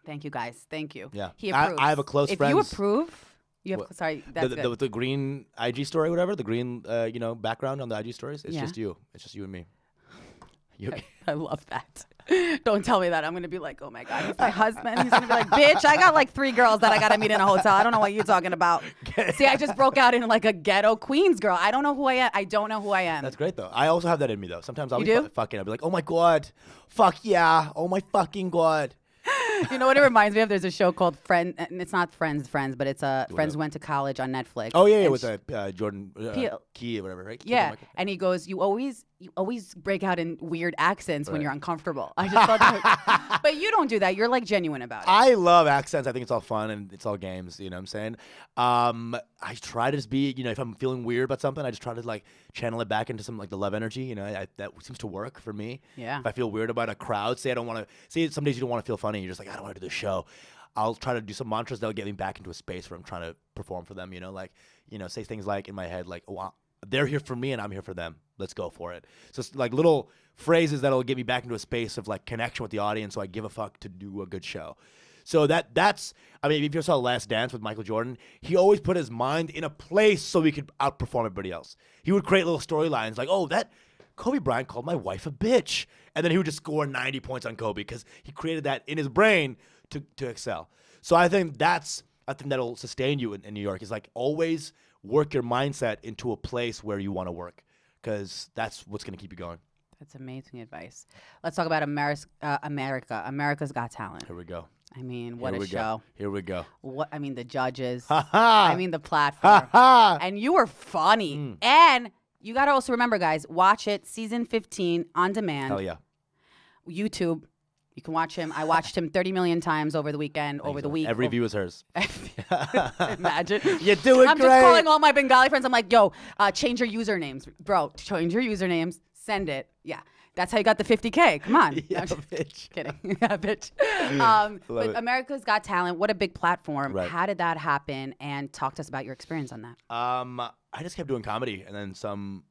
Thank you guys. Thank you. Yeah. He approves. I have a close friend. If you approve, you have What? sorry, that's good. The green IG story, whatever, the green background on the IG stories. It's Yeah. just you. It's just you and me. You I love that. Don't tell me that. I'm going to be like, oh my God, he's my husband. He's going to be like, bitch, I got like 3 girls that I got to meet in a hotel. I don't know what you're talking about. See, I just broke out in like a ghetto Queens girl. I don't know who I am. I don't know who I am. That's great though. I also have that in me though. Sometimes I'll You be do? fucking. I'll be like, oh my God, fuck yeah, oh my fucking God. You know what it reminds me of? There's a show called Friends, and it's not Friends, but it's Friends Went to College on Netflix. Oh yeah, And with Jordan Peele. Key or whatever, right? Yeah, and he goes, you always break out in weird accents when you're uncomfortable. I just thought that, but you don't do that. You're like genuine about it. I love accents. I think it's all fun and it's all games. You know what I'm saying? I try to just be, if I'm feeling weird about something, I just try to like channel it back into some like the love energy. You know, that seems to work for me. Yeah. If I feel weird about a crowd, say some days you don't want to feel funny. You're just like, I don't want to do this show. I'll try to do some mantras that'll get me back into a space where I'm trying to perform for them. Say things like in my head, like, oh, they're here for me and I'm here for them. Let's go for it. So it's like little phrases that'll get me back into a space of like connection with the audience so I give a fuck to do a good show. So that's if you saw Last Dance with Michael Jordan, he always put his mind in a place so he could outperform everybody else. He would create little storylines like, oh, that Kobe Bryant called my wife a bitch. And then he would just score 90 points on Kobe because he created that in his brain to excel. So I think that'll sustain you in New York is like always work your mindset into a place where you want to work because that's what's going to keep you going. That's amazing advice. Let's talk about America. America's Got Talent. Here we go. I mean, what Here a we show. Go. Here we go. The judges. Ha-ha. I mean, the platform. Ha-ha. And you were funny. And you got to also remember, guys, watch it, season 15 on demand. Hell yeah. YouTube. You can watch him. I watched him 30 million times over the weekend, over the week. Every view is hers. Imagine. You're doing I'm great. just calling all my Bengali friends. I'm like, yo, change your usernames. Bro, change your usernames. Send it. Yeah. That's how you got the 50K. Come on. Yeah, I'm just bitch. kidding. Yeah, bitch. But it. America's Got Talent, what a big platform. Right. How did that happen? And talk to us about your experience on that. I just kept doing comedy, and then some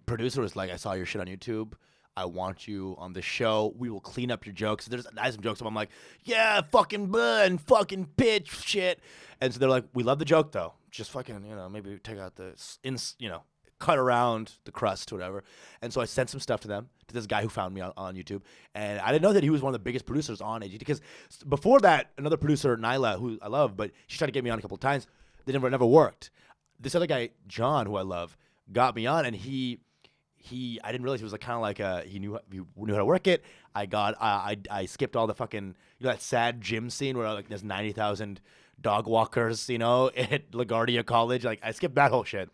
producer was like, I saw your shit on YouTube. I want you on the show. We will clean up your jokes. I have some jokes. I'm like, yeah, fucking and fucking bitch shit. And so they're like, we love the joke though. Just fucking, maybe take out the cut around the crust, whatever. And so I sent some stuff to them, to this guy who found me on YouTube. And I didn't know that he was one of the biggest producers on AGT, because before that, another producer, Nyla, who I love, but she tried to get me on a couple of times. They never worked. This other guy, John, who I love, got me on, and I didn't realize he was he knew how to work it. I skipped all the fucking, that sad gym scene where there's 90,000 dog walkers, at LaGuardia College. I skipped that whole shit.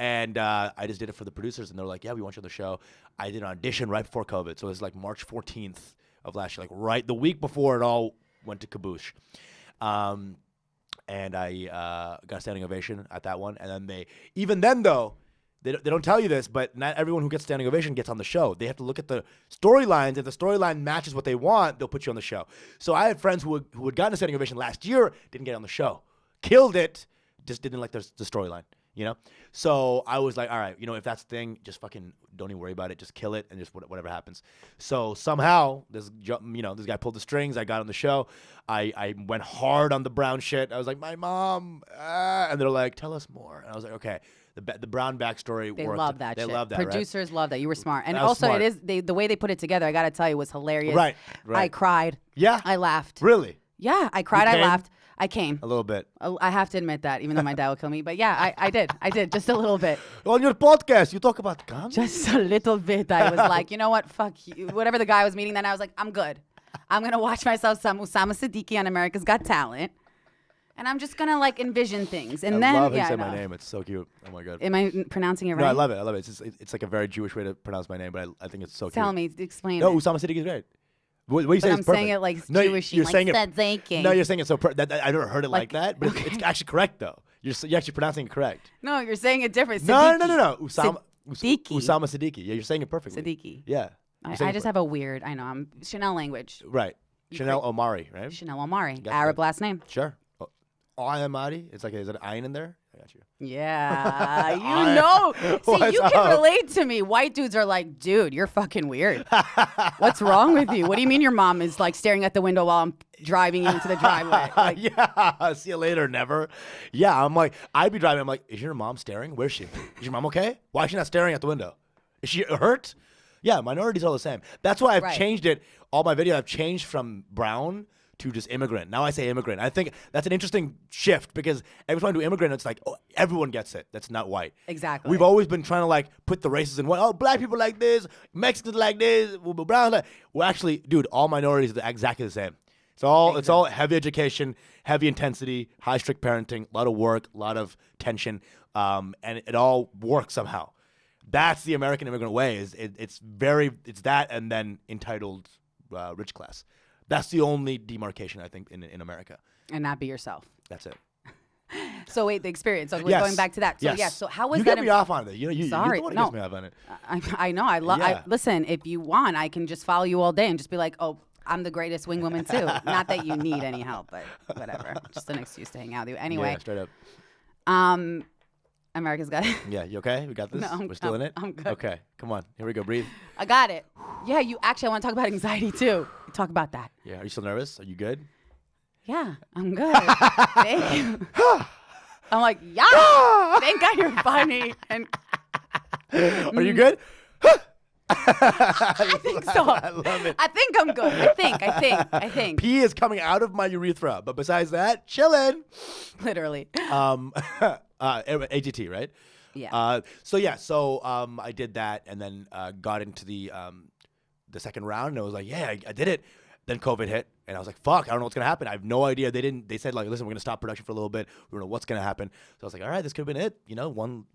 And I just did it for the producers, and they're like, yeah, we want you on the show. I did an audition right before COVID. So it was March 14th of last year, right the week before it all went to kaboosh. And I got a standing ovation at that one. And then even then though, they don't tell you this, but not everyone who gets standing ovation gets on the show. They have to look at the storylines. If the storyline matches what they want, they'll put you on the show. So I had friends who had gotten a standing ovation last year, didn't get on the show. Killed it, just didn't like the storyline. So I was like, all right, if that's the thing, just fucking don't even worry about it. Just kill it, and just whatever happens. So somehow this guy pulled the strings. I got on the show. I went hard on the brown shit. I was like, my mom, and they're like, tell us more. And I was like, okay. The brown backstory They worked. love that They shit. love that, Producers love that. You were smart. And I was also smart. it is the way they put it together, I got to tell you, was hilarious. Right. I cried. Yeah. I laughed. Really? Yeah, I cried. I came? laughed. I came. A little bit. I have to admit that, even though my dad will kill me. But yeah, I did. I did, just a little bit. On your podcast, you talk about comedy? Just a little bit. I was like, you know what? Fuck you. Whatever the guy was meeting, then I was like, I'm good. I'm going to watch myself some Usama Siddique on America's Got Talent. And I'm just going to envision things. And I then, love how you yeah, say my name. It's so cute. Oh my God. Am I pronouncing it right? No, I love it. It's like a very Jewish way to pronounce my name, but I think it's so Tell cute. me, explain No, it. Usama Siddique is great. What you say I'm is perfect. saying it like no, Jewish. You're saying it. Siddique. No, you're saying it so. I never heard it like that, but it's actually correct though. You're actually pronouncing it correct. No, you're saying it different. No. Siddique. Usama Siddique. Yeah, you're saying it perfectly. Siddique. Yeah. I just have a weird, I'm Chanel language. Right. Chanel Omari, right? Chanel Omari. Gotcha. Arab last name. Sure. Omari. It's is it an ayin in there? I got you. Yeah, you know. See, you can relate to me. White dudes are like, dude, you're fucking weird. What's wrong with you? What do you mean your mom is staring at the window while I'm driving you into the driveway? Yeah, see you later, never. Yeah, I'm like, I'd be driving. I'm like, is your mom staring? Where's she? Is your mom okay? Why is she not staring at the window? Is she hurt? Yeah, minorities are the same. That's why I've changed it. All my videos, I've changed from brown to just immigrant. Now I say immigrant. I think that's an interesting shift because every time I do immigrant, it's like, oh, everyone gets it. That's not white. Exactly. We've always been trying to put the races in one. Oh, black people like this, Mexicans like this, brown like. Well, actually, dude, all minorities are exactly the same. It's all heavy education, heavy intensity, high strict parenting, a lot of work, a lot of tension, and it all works somehow. That's the American immigrant way. It's that and then entitled rich class. That's the only demarcation, I think, in America. And not be yourself. That's it. So wait, the experience. So we're going back to that. So yes. So how was you that? You get me off on it. You Sorry, you're the one no. who gets me off on it. I know. I love. Yeah. Listen, if you want, I can just follow you all day and just be like, oh, I'm the greatest wing woman too. Not that you need any help, but whatever. Just an excuse to hang out with you. Anyway. Yeah, straight up. America's Got It. Yeah, you okay? We got this? No, We're still in it? I'm good. Okay, come on. Here we go. Breathe. I got it. Yeah, I want to talk about anxiety too. Talk about that. Yeah, are you still nervous? Are you good? Yeah, I'm good. Thank you. I'm like, yeah. Thank God you're funny. And are you good? I think so. I love it. I think I'm good. I think. Pee is coming out of my urethra, but besides that, chilling. Literally. AGT, right? Yeah. So I did that and then got into the second round and I was like, yeah, I did it. Then COVID hit and I was like, fuck, I don't know what's gonna happen. I have no idea. They said listen, we're gonna stop production for a little bit. We don't know what's gonna happen. So I was like, all right, this could have been it. One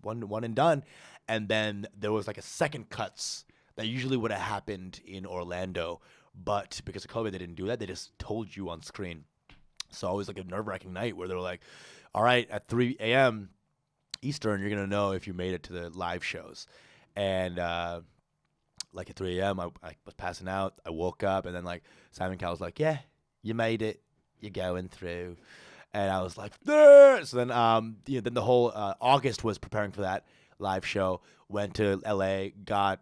and done. And then there was a second cuts that usually would have happened in Orlando, but because of COVID, they didn't do that. They just told you on screen. So it was like a nerve-wracking night where they were like, all right, at 3 a.m. Eastern, you're going to know if you made it to the live shows. And like at 3 a.m., I was passing out. I woke up, and then like Simon Cowell's like, yeah, you made it. You're going through. And I was like, "There!" So then, then the whole August was preparing for that live show. Went to LA, got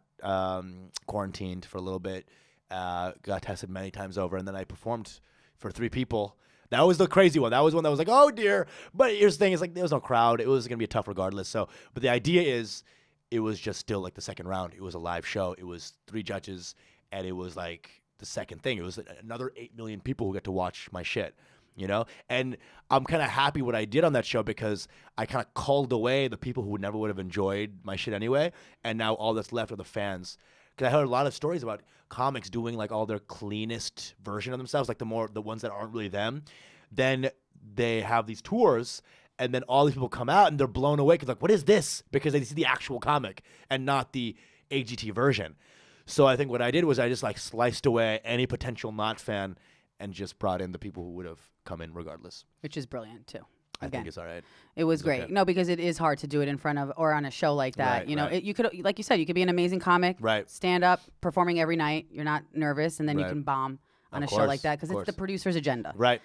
quarantined for a little bit, got tested many times over, and then I performed for 3 people. That was the crazy one. That was one that was like, oh dear. But here's the thing: is like there was no crowd. It was gonna be tough regardless. So, but the idea is, it was just still like the second round. It was a live show. It was 3 judges, and it was like the second thing. It was another 8 million people who get to watch my shit. You know, and I'm kind of happy what I did on that show because I kind of called away the people who never would have enjoyed my shit anyway, and now all that's left are the fans. Because I heard a lot of stories about comics doing like all their cleanest version of themselves, like the ones that aren't really them. Then they have these tours, and then all these people come out and they're blown away because like, what is this? Because they see the actual comic and not the AGT version. So I think what I did was I just like sliced away any potential not fan and just brought in the people who would have come in regardless. Which is brilliant too. I think it's all right. It was great. Okay. No, because it is hard to do it in front of or on a show like that. Right, you know, right. you could, like you said, you could be an amazing comic, Right. stand up, performing every night. You're not nervous, and then you Right. can bomb on Of a show course, like that because of it's the course. producer's agenda. Right.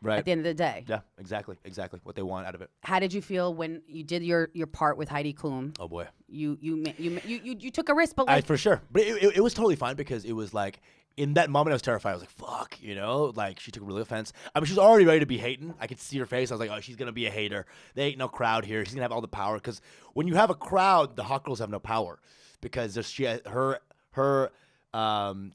At the end of the day. Yeah, exactly what they want out of it. How did you feel when you did your part with Heidi Klum? Oh boy. You took a risk, but like For sure. But it was totally fine because it was like, in that moment I was terrified. I was like, fuck, you know? Like, she took really offense. I mean, she was already ready to be hating. I could see her face. I was like, oh, she's going to be a hater. There ain't no crowd here. She's going to have all the power. Because when you have a crowd, the hot girls have no power. Because her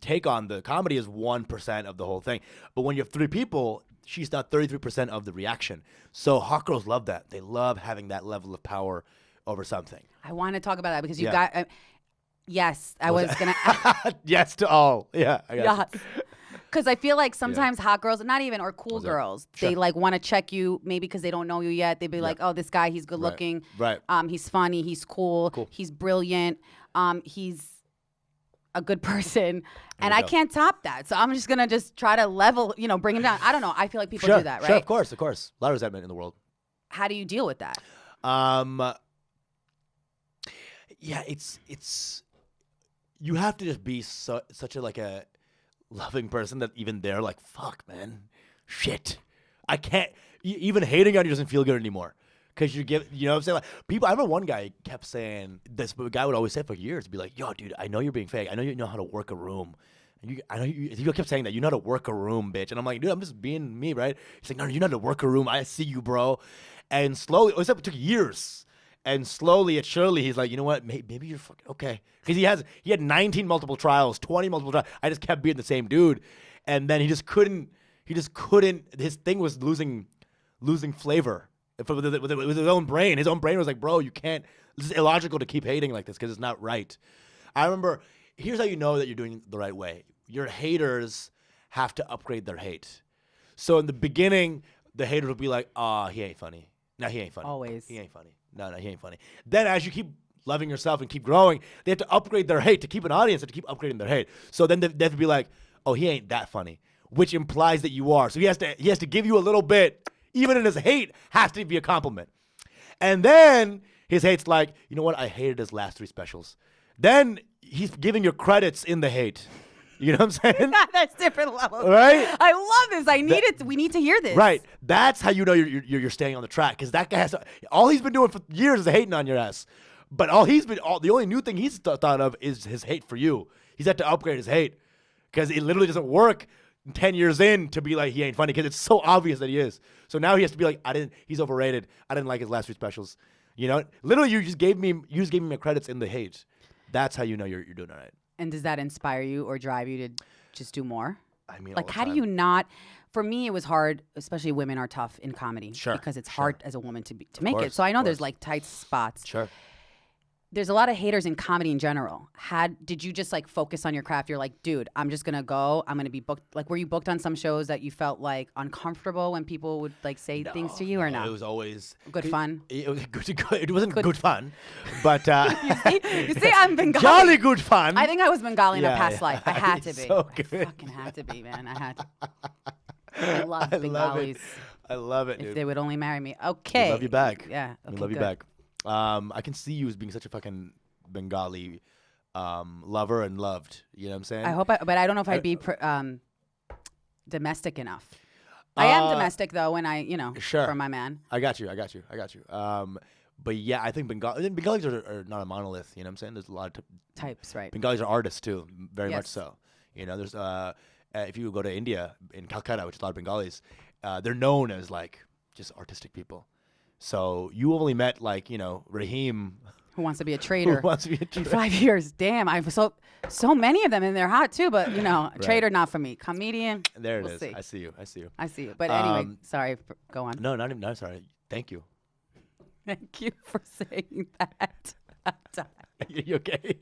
take on the comedy is 1% of the whole thing. But when you have 3 people, she's not 33% of the reaction. So hot girls love that. They love having that level of power over something. I want to talk about that because you Yeah. got. Yes, I was gonna. Yes to all. Yeah, I got Yes. Because I feel like sometimes hot girls, not even, or cool girls, they like want to check you maybe because they don't know you yet. They'd be like, oh, this guy, he's good looking. Right. He's funny. He's cool. He's brilliant. He's a good person. And I can't top that. So I'm just going to just try to level, bring him down. I don't know. I feel like people do that, right? Sure, of course. A lot of resentment in the world. How do you deal with that? Yeah, it's you have to just be such a loving person that even they're like, fuck, man, shit, I can't. Even hating on you doesn't feel good anymore because you know what I'm saying? Like, people, I remember one guy kept saying this, but a guy would always say for years, be like, yo, dude, I know you're being fake. I know you know how to work a room. I know you kept saying that. You know how to work a room, bitch. And I'm like, dude, I'm just being me, right? He's like, no, you know how to work a room. I see you, bro. And slowly, it took years. And slowly and surely, he's like, you know what? Maybe you're fucking okay. Because he had 19 multiple trials, 20 multiple trials. I just kept being the same dude. And then he just couldn't. His thing was losing flavor with his own brain. His own brain was like, bro, you can't. This is illogical to keep hating like this because it's not right. I remember, here's how you know that you're doing the right way. Your haters have to upgrade their hate. So in the beginning, the haters will be like, he ain't funny. No, he ain't funny. Always. He ain't funny. No, he ain't funny. Then as you keep loving yourself and keep growing, they have to upgrade their hate to keep an audience and to keep upgrading their hate. So then they have to be like, oh, he ain't that funny, which implies that you are. So he has to give you a little bit, even in his hate, has to be a compliment. And then his hate's like, you know what? I hated his last 3 specials. Then he's giving you credits in the hate. You know what I'm saying? That's different levels. Right? I love this. We need to hear this. Right. That's how you know you're staying on the track. Because that guy has to, all he's been doing for years is hating on your ass. But the only new thing he's thought of is his hate for you. He's had to upgrade his hate. Because it literally doesn't work 10 years in to be like, he ain't funny. Because it's so obvious that he is. So now he has to be like, he's overrated. I didn't like his last 3 specials. You know? Literally, you just gave me my credits in the hate. That's how you know you're doing all right. And does that inspire you or drive you to just do more? I mean, like, how do you not? For me, it was hard, especially women are tough in comedy. Sure. Because it's hard as a woman to make course, it. So I know of there's course. like tight spots. Sure. there's a lot of haters in comedy in general. Did you just like focus on your craft? You're like, dude, I'm just gonna go. I'm gonna be booked. Like, were you booked on some shows that you felt like uncomfortable when people would like say things to you, or no? It was always good fun. It was good. It wasn't good fun, but you see, I'm Bengali. Jolly good fun. I think I was Bengali in a past life. I had to be. So good. I fucking had to be, man. I had to. I love Bengalis. I love it, dude. If they would only marry me. Okay. We love you back. Yeah. Okay, we love you back. I can see you as being such a fucking Bengali lover and loved. You know what I'm saying? I hope, but I don't know if I'd be domestic enough. I am domestic though when I, sure. for my man. I got you. But yeah, I think Bengalis are not a monolith. You know what I'm saying? There's a lot of types, right? Bengalis are artists too, very Yes. much so. There's if you go to India in Calcutta, which is a lot of Bengalis, they're known as like just artistic people. So you only met like Raheem, who wants to be a trader? Who wants to be a trader? In 5 years? Damn, I've so many of them, and they're hot too. But a trader not for me. Comedian. There it we'll is. See. I see you. I see you. But anyway, sorry. Go on. No, not even. No, sorry. Thank you. Thank you for saying that. You okay?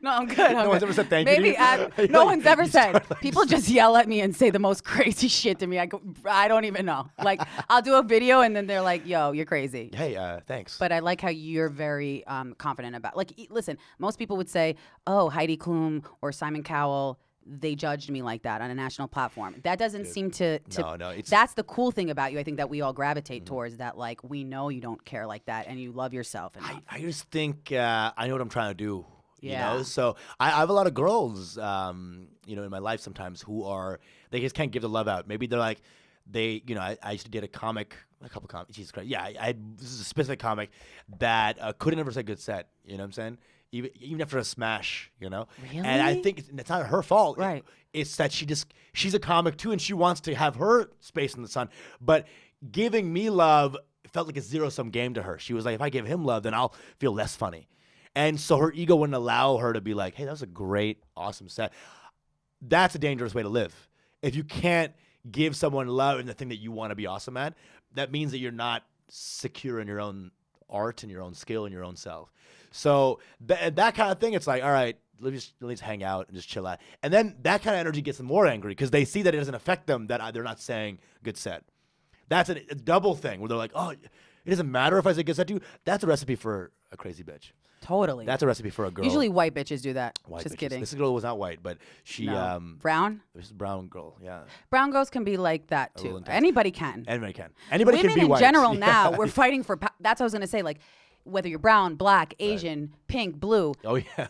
No, I'm good. No one's ever said thank you. Maybe no one's ever said. Like People just yell at me and say the most crazy shit to me. I don't even know. Like I'll do a video and then they're like, "Yo, you're crazy." Hey, thanks. But I like how you're very confident about. Like, listen, most people would say, "Oh, Heidi Klum or Simon Cowell." They judged me like that on a national platform. That doesn't seem to no. That's the cool thing about you. I think that we all gravitate towards that. Like we know you don't care like that, and you love yourself. I just think I know what I'm trying to do. Yeah. You know, so I have a lot of girls, in my life sometimes they just can't give the love out. Maybe they're like, I used to date a couple comics. Jesus Christ. Yeah, this is a specific comic that couldn't ever say good set. You know what I'm saying? Even after a smash, Really? And I think it's not her fault. Right. It's that she's a comic too, and she wants to have her space in the sun. But giving me love felt like a zero-sum game to her. She was like, if I give him love, then I'll feel less funny. And so her ego wouldn't allow her to be like, hey, that was a great, awesome set. That's a dangerous way to live. If you can't give someone love in the thing that you want to be awesome at, that means that you're not secure in your own art and your own skill and your own self. So that kind of thing, it's like, all right, let's hang out and just chill out. And then that kind of energy gets them more angry because they see that it doesn't affect them, that they're not saying good set. That's a double thing where they're like, oh, it doesn't matter if I say good set to you. That's a recipe for a crazy bitch. Totally. That's a recipe for a girl. Usually white bitches do that. White Just bitches. kidding. This girl was not white, but she brown. This is a brown girl. Yeah. Brown girls can be like that too. Anybody can. Anybody can. Anybody Women can be white. Women in general now, we're fighting for. That's what I was gonna say. Like, whether you're brown, black, Asian, pink, blue. Oh yeah.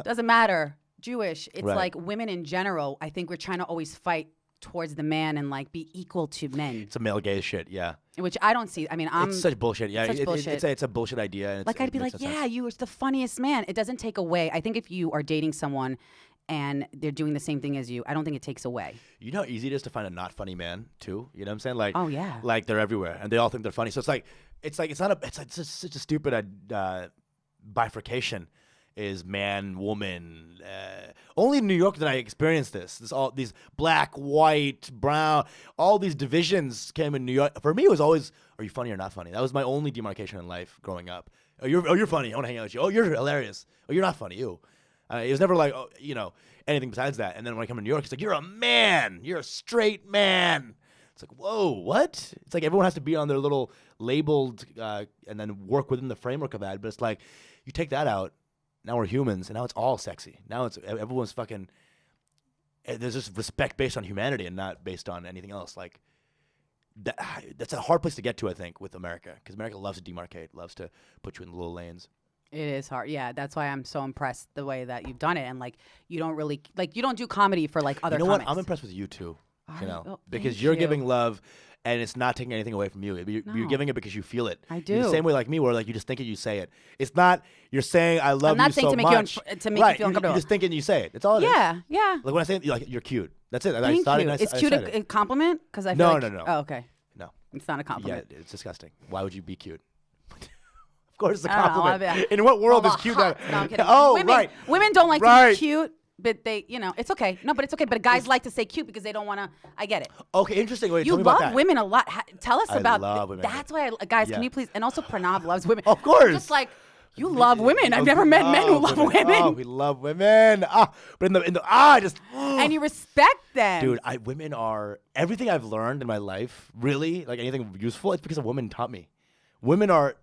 Doesn't matter. Jewish. It's Right. like women in general. I think we're trying to always fight towards the man and like be equal to men. It's a male gaze shit. Yeah. Which I don't see. I mean, it's such bullshit. Yeah. Such bullshit. It's a bullshit idea. And like I'd be like, yeah, you are the funniest man. It doesn't take away. I think if you are dating someone and they're doing the same thing as you, I don't think it takes away. You know how easy it is to find a not funny man too. You know what I'm saying? Like, oh yeah, like they're everywhere and they all think they're funny. So it's just such a stupid bifurcation. Is man, woman. Only in New York did I experience this. All these black, white, brown, all these divisions came in New York. For me, it was always, are you funny or not funny? That was my only demarcation in life growing up. Oh, you're funny. I want to hang out with you. Oh, you're hilarious. Oh, you're not funny. You. It was never like, anything besides that. And then when I come to New York, it's like, you're a man. You're a straight man. It's like, whoa, what? It's like everyone has to be on their little labeled and then work within the framework of that. But it's like, you take that out. Now we're humans, and now it's all sexy. Now it's everyone's fucking. There's just respect based on humanity and not based on anything else. Like that. That's a hard place to get to, I think, with America, because America loves to demarcate, loves to put you in the little lanes. It is hard. Yeah, that's why I'm so impressed the way that you've done it, and like you don't really you don't do comedy for like other. You know comics. what? I'm impressed with you too. Because thank you're you. giving love. And it's not taking anything away from you. You're giving it because you feel it. I do. You're the same way like me, where like you just think it, you say it. It's not you're saying I love you so much. I'm not saying to make you feel uncomfortable. You just think it and you say it. It's all it is. Yeah. Like when I say you're cute. That's it. Thank you. Is cute a compliment? Because I feel like, No. Oh, okay. No. It's not a compliment. Yeah, it's disgusting. Why would you be cute? Of course, it's a I don't know, compliment. In what world is cute? No, I'm kidding. Oh, right. Women don't like to Right. be cute. But they, it's okay. No, but it's okay. But guys like to say cute because they don't want to. I get it. Okay, interesting. Wait, You tell me about love that. women a lot. Tell us I about. love women. That's why, guys. Yeah. Can you please? And also, Pranav loves women. Of course. Just like You love women. I've never met men who love women. Oh, we love women. But and you respect them. Dude, women are everything I've learned in my life. Really, like anything useful, it's because a woman taught me. Women are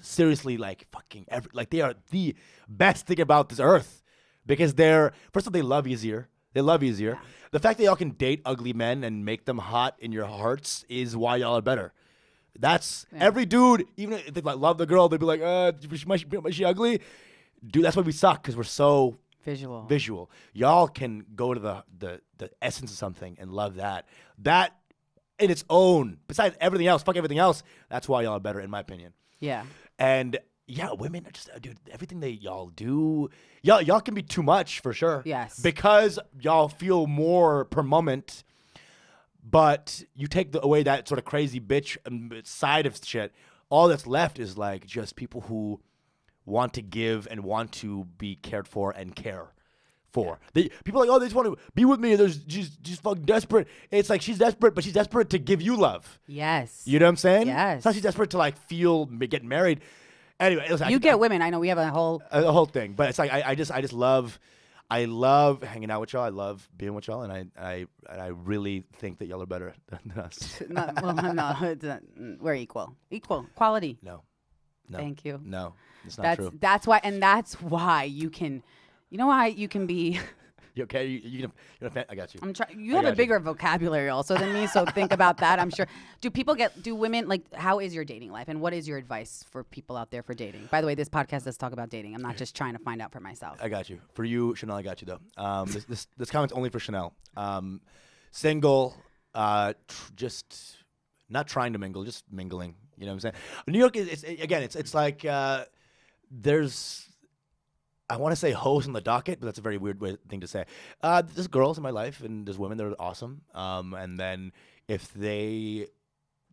seriously like fucking they are the best thing about this earth because first of all they love easier. Yeah. The fact that y'all can date ugly men and make them hot in your hearts is why y'all are better. That's every dude, even if they like love the girl, they'd be like, is she ugly? Dude, that's why we suck because we're so visual. Y'all can go to the essence of something and love that. That in its own, besides everything else, fuck everything else, that's why y'all are better in my opinion. Yeah. And yeah, women are just, dude, everything y'all do, y'all can be too much for sure. Yes. Because y'all feel more per moment. But you take away that sort of crazy bitch side of shit, all that's left is like just people who want to give and want to be cared for and care for. People are like, they just want to be with me. She's fucking desperate. It's like she's desperate, but she's desperate to give you love. Yes. You know what I'm saying? Yes. It's not she's desperate to like get married. Anyway, you get women. I know we have a whole thing, but it's like I just love. I love hanging out with y'all. I love being with y'all, and I really think that y'all are better than us. We're equal. Quality. No. Thank you. No, it's not true. That's why you can. You know why you can be. You okay? You I got you. I'm trying. You have a bigger vocabulary also than me, so think about that. I'm sure. Do women like? How is your dating life, and what is your advice for people out there for dating? By the way, this podcast does talk about dating. I'm not just trying to find out for myself. I got you. For you, Chanel, I got you though. This comment's only for Chanel. Single, just not trying to mingle, just mingling. You know what I'm saying? New York is it's like there's. I want to say hoes on the docket, but that's a very weird thing to say. There's girls in my life, and there's women that are awesome. And then if they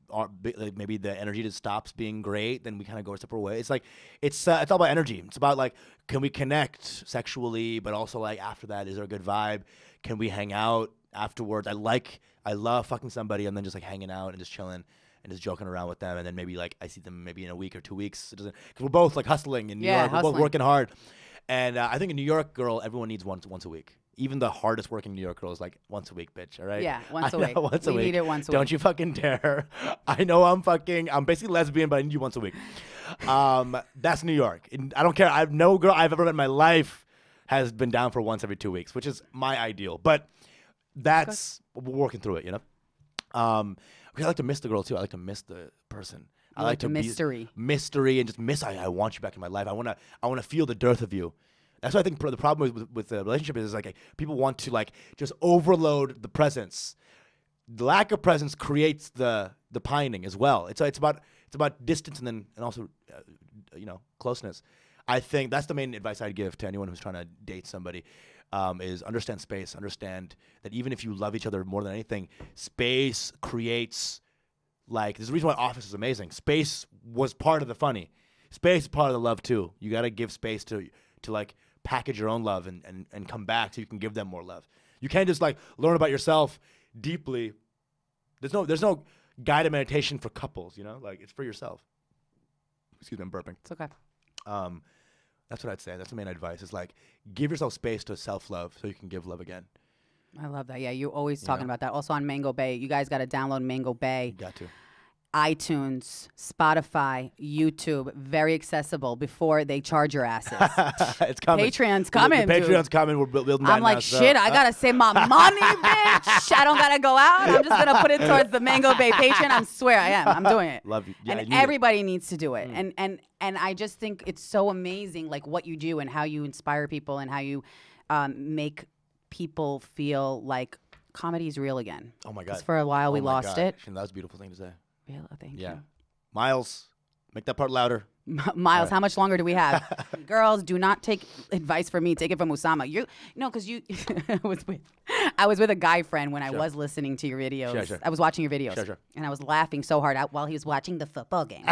are like maybe the energy just stops being great, then we kind of go our separate ways. It's like it's all about energy. It's about like, can we connect sexually, but also like after that, is there a good vibe? Can we hang out afterwards? I love fucking somebody and then just like hanging out and just chilling and just joking around with them, and then maybe like I see them maybe in a week or 2 weeks. It doesn't, because we're both like hustling in New York. We're both working hard. And I think a New York girl, everyone needs once a week. Even the hardest working New York girl is like once a week, bitch. All right? Yeah, once a week. We need it once a week. Don't you fucking dare. I know I'm basically lesbian, but I need you once a week. That's New York. And I don't care. I've no girl I've ever met in my life has been down for once every 2 weeks, which is my ideal. But we're working through it, you know? I like to miss the girl too. I like to miss the person. I like to mystery and just miss. I want you back in my life. I want to feel the dearth of you. That's what I think the problem with the relationship is like people want to like just overload the presence. The lack of presence creates the pining as well. It's about distance and also closeness. I think that's the main advice I'd give to anyone who's trying to date somebody. Is understand space. Understand that even if you love each other more than anything, space creates. Like, there's a reason why Office is amazing. Space was part of the funny. Space is part of the love too. You got to give space to like package your own love and come back so you can give them more love. You can't just like learn about yourself deeply. There's no guided meditation for couples, you know? Like, it's for yourself. Excuse me, I'm burping. It's okay. That's what I'd say. That's the main advice. Is like, give yourself space to self-love so you can give love again. I love that. Yeah, you're always talking about that. Also on Mango Bay, you guys got to download Mango Bay. Got to. iTunes, Spotify, YouTube, very accessible before they charge your asses. It's coming. Patreon's coming. The Patreon's coming. We're building that I'm like, now, shit, I got to save my money, bitch. I don't got to go out. I'm just going to put it towards the Mango Bay Patreon. I swear I am. I'm doing it. Love you. Yeah, and everybody needs to do it. And I just think it's so amazing, like what you do and how you inspire people and how you make people feel like comedy is real again. Oh, my God. Because for a while we lost it. That was a beautiful thing to say. Thank you. Miles, make that part louder. Miles, how much longer do we have? Girls, do not take advice from me. Take it from Usama. Because I was with a guy friend when I was listening to your videos. Sure. I was watching your videos. Sure. And I was laughing so hard while he was watching the football game.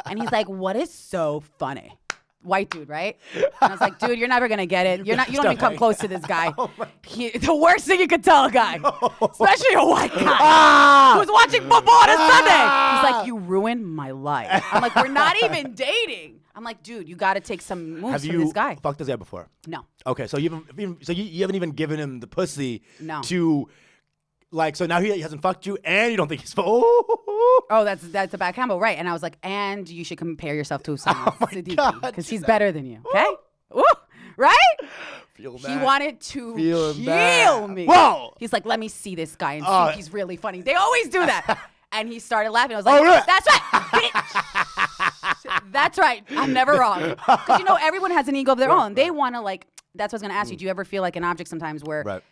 And he's like, what is so funny? white dude, right? And I was like, dude, you're never gonna get it. You don't even come close to this guy. The worst thing you could tell a guy, especially a white guy who's watching football on a Sunday. He's like, you ruined my life. I'm like, we're not even dating. I'm like, dude, you got to take some moves from this guy. Have you fucked this guy before? No. Okay, so you haven't even given him the pussy No. to, like, so now he hasn't fucked you, and you don't think he's Oh, that's a bad combo, right? And I was like, and you should compare yourself to Usama Siddique because he's better than you. Okay, Woo! Right? Feel bad. He wanted to Feeling kill bad. me. Whoa! He's like, let me see this guy and see if he's really funny. They always do that. And he started laughing. I was like, really? that's right, bitch. That's right. I'm never wrong. Because, everyone has an ego of their own. They want to, like, that's what I was going to ask you. Do you ever feel like an object sometimes where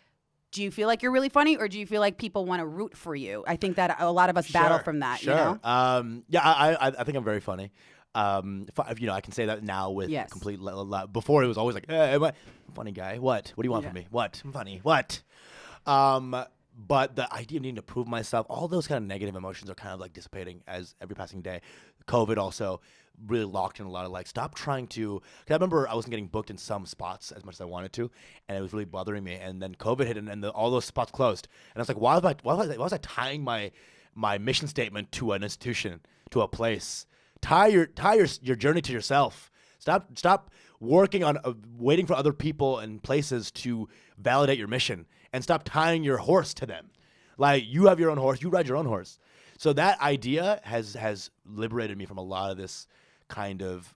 do you feel like you're really funny or do you feel like people want to root for you? I think that a lot of us battle from that, Sure. I think I'm very funny. I can say that now with complete before it was always like, hey, funny guy. What do you want from me? What? I'm funny. What? But the idea of needing to prove myself, all those kind of negative emotions are kind of like dissipating as every passing day. COVID also really locked in a lot of like, stop trying to, because I remember I wasn't getting booked in some spots as much as I wanted to, and it was really bothering me. And then COVID hit, and all those spots closed. And I was like, why was I tying my mission statement to an institution, to a place? Tie your journey to yourself. Stop working on waiting for other people and places to validate your mission, and stop tying your horse to them. Like, you have your own horse, you ride your own horse. So that idea has liberated me from a lot of this kind of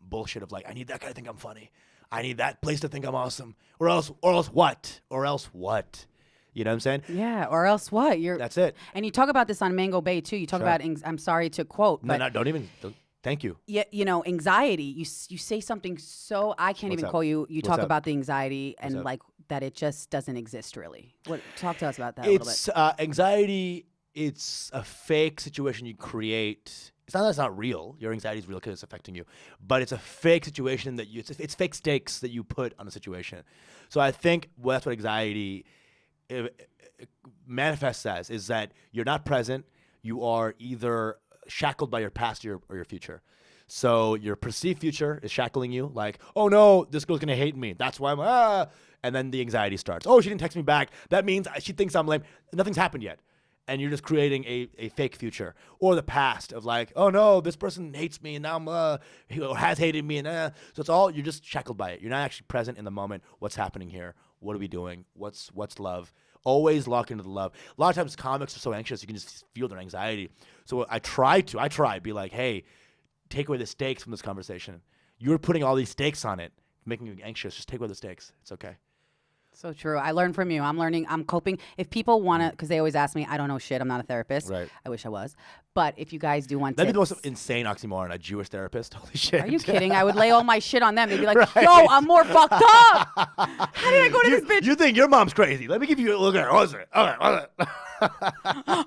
bullshit of like, I need that guy to think I'm funny. I need that place to think I'm awesome. Or else what? You know what I'm saying? Yeah, or else what? That's it. And you talk about this on Mango Bay too. You talk about, I'm sorry to quote. But don't. Thank you. Yeah, anxiety. You say something so, I can't even quote you. You talk about the anxiety and like that it just doesn't exist really. Talk to us about that a little bit. Anxiety, it's a fake situation you create. It's not that it's not real. Your anxiety is real because it's affecting you. But it's a fake situation that it's fake stakes that you put on a situation. So I think that's what anxiety manifests as, is that you're not present. You are either shackled by your past or your future. So your perceived future is shackling you, like, oh no, this girl's gonna hate me. That's why I'm and then the anxiety starts. Oh, she didn't text me back. That means she thinks I'm lame. Nothing's happened yet. And you're just creating a fake future. Or the past of like, oh no, this person hates me and now I'm has hated me, and so it's all, you're just shackled by it. You're not actually present in the moment. What's happening here? What are we doing? What's love? Always lock into the love. A lot of times comics are so anxious, you can just feel their anxiety. So I try, be like, hey, take away the stakes from this conversation. You're putting all these stakes on it, making you anxious. Just take away the stakes. It's okay. So true. I learned from you. I'm learning. I'm coping. If people want to, because they always ask me, I don't know shit. I'm not a therapist. Right. I wish I was. But if you guys do want That'd be the tips, most insane oxymoron, a Jewish therapist. Holy shit. Are you kidding? I would lay all my shit on them. They'd be like, yo, I'm more fucked up. How did I go to this bitch? You think your mom's crazy. Let me give you a look at her. What's it?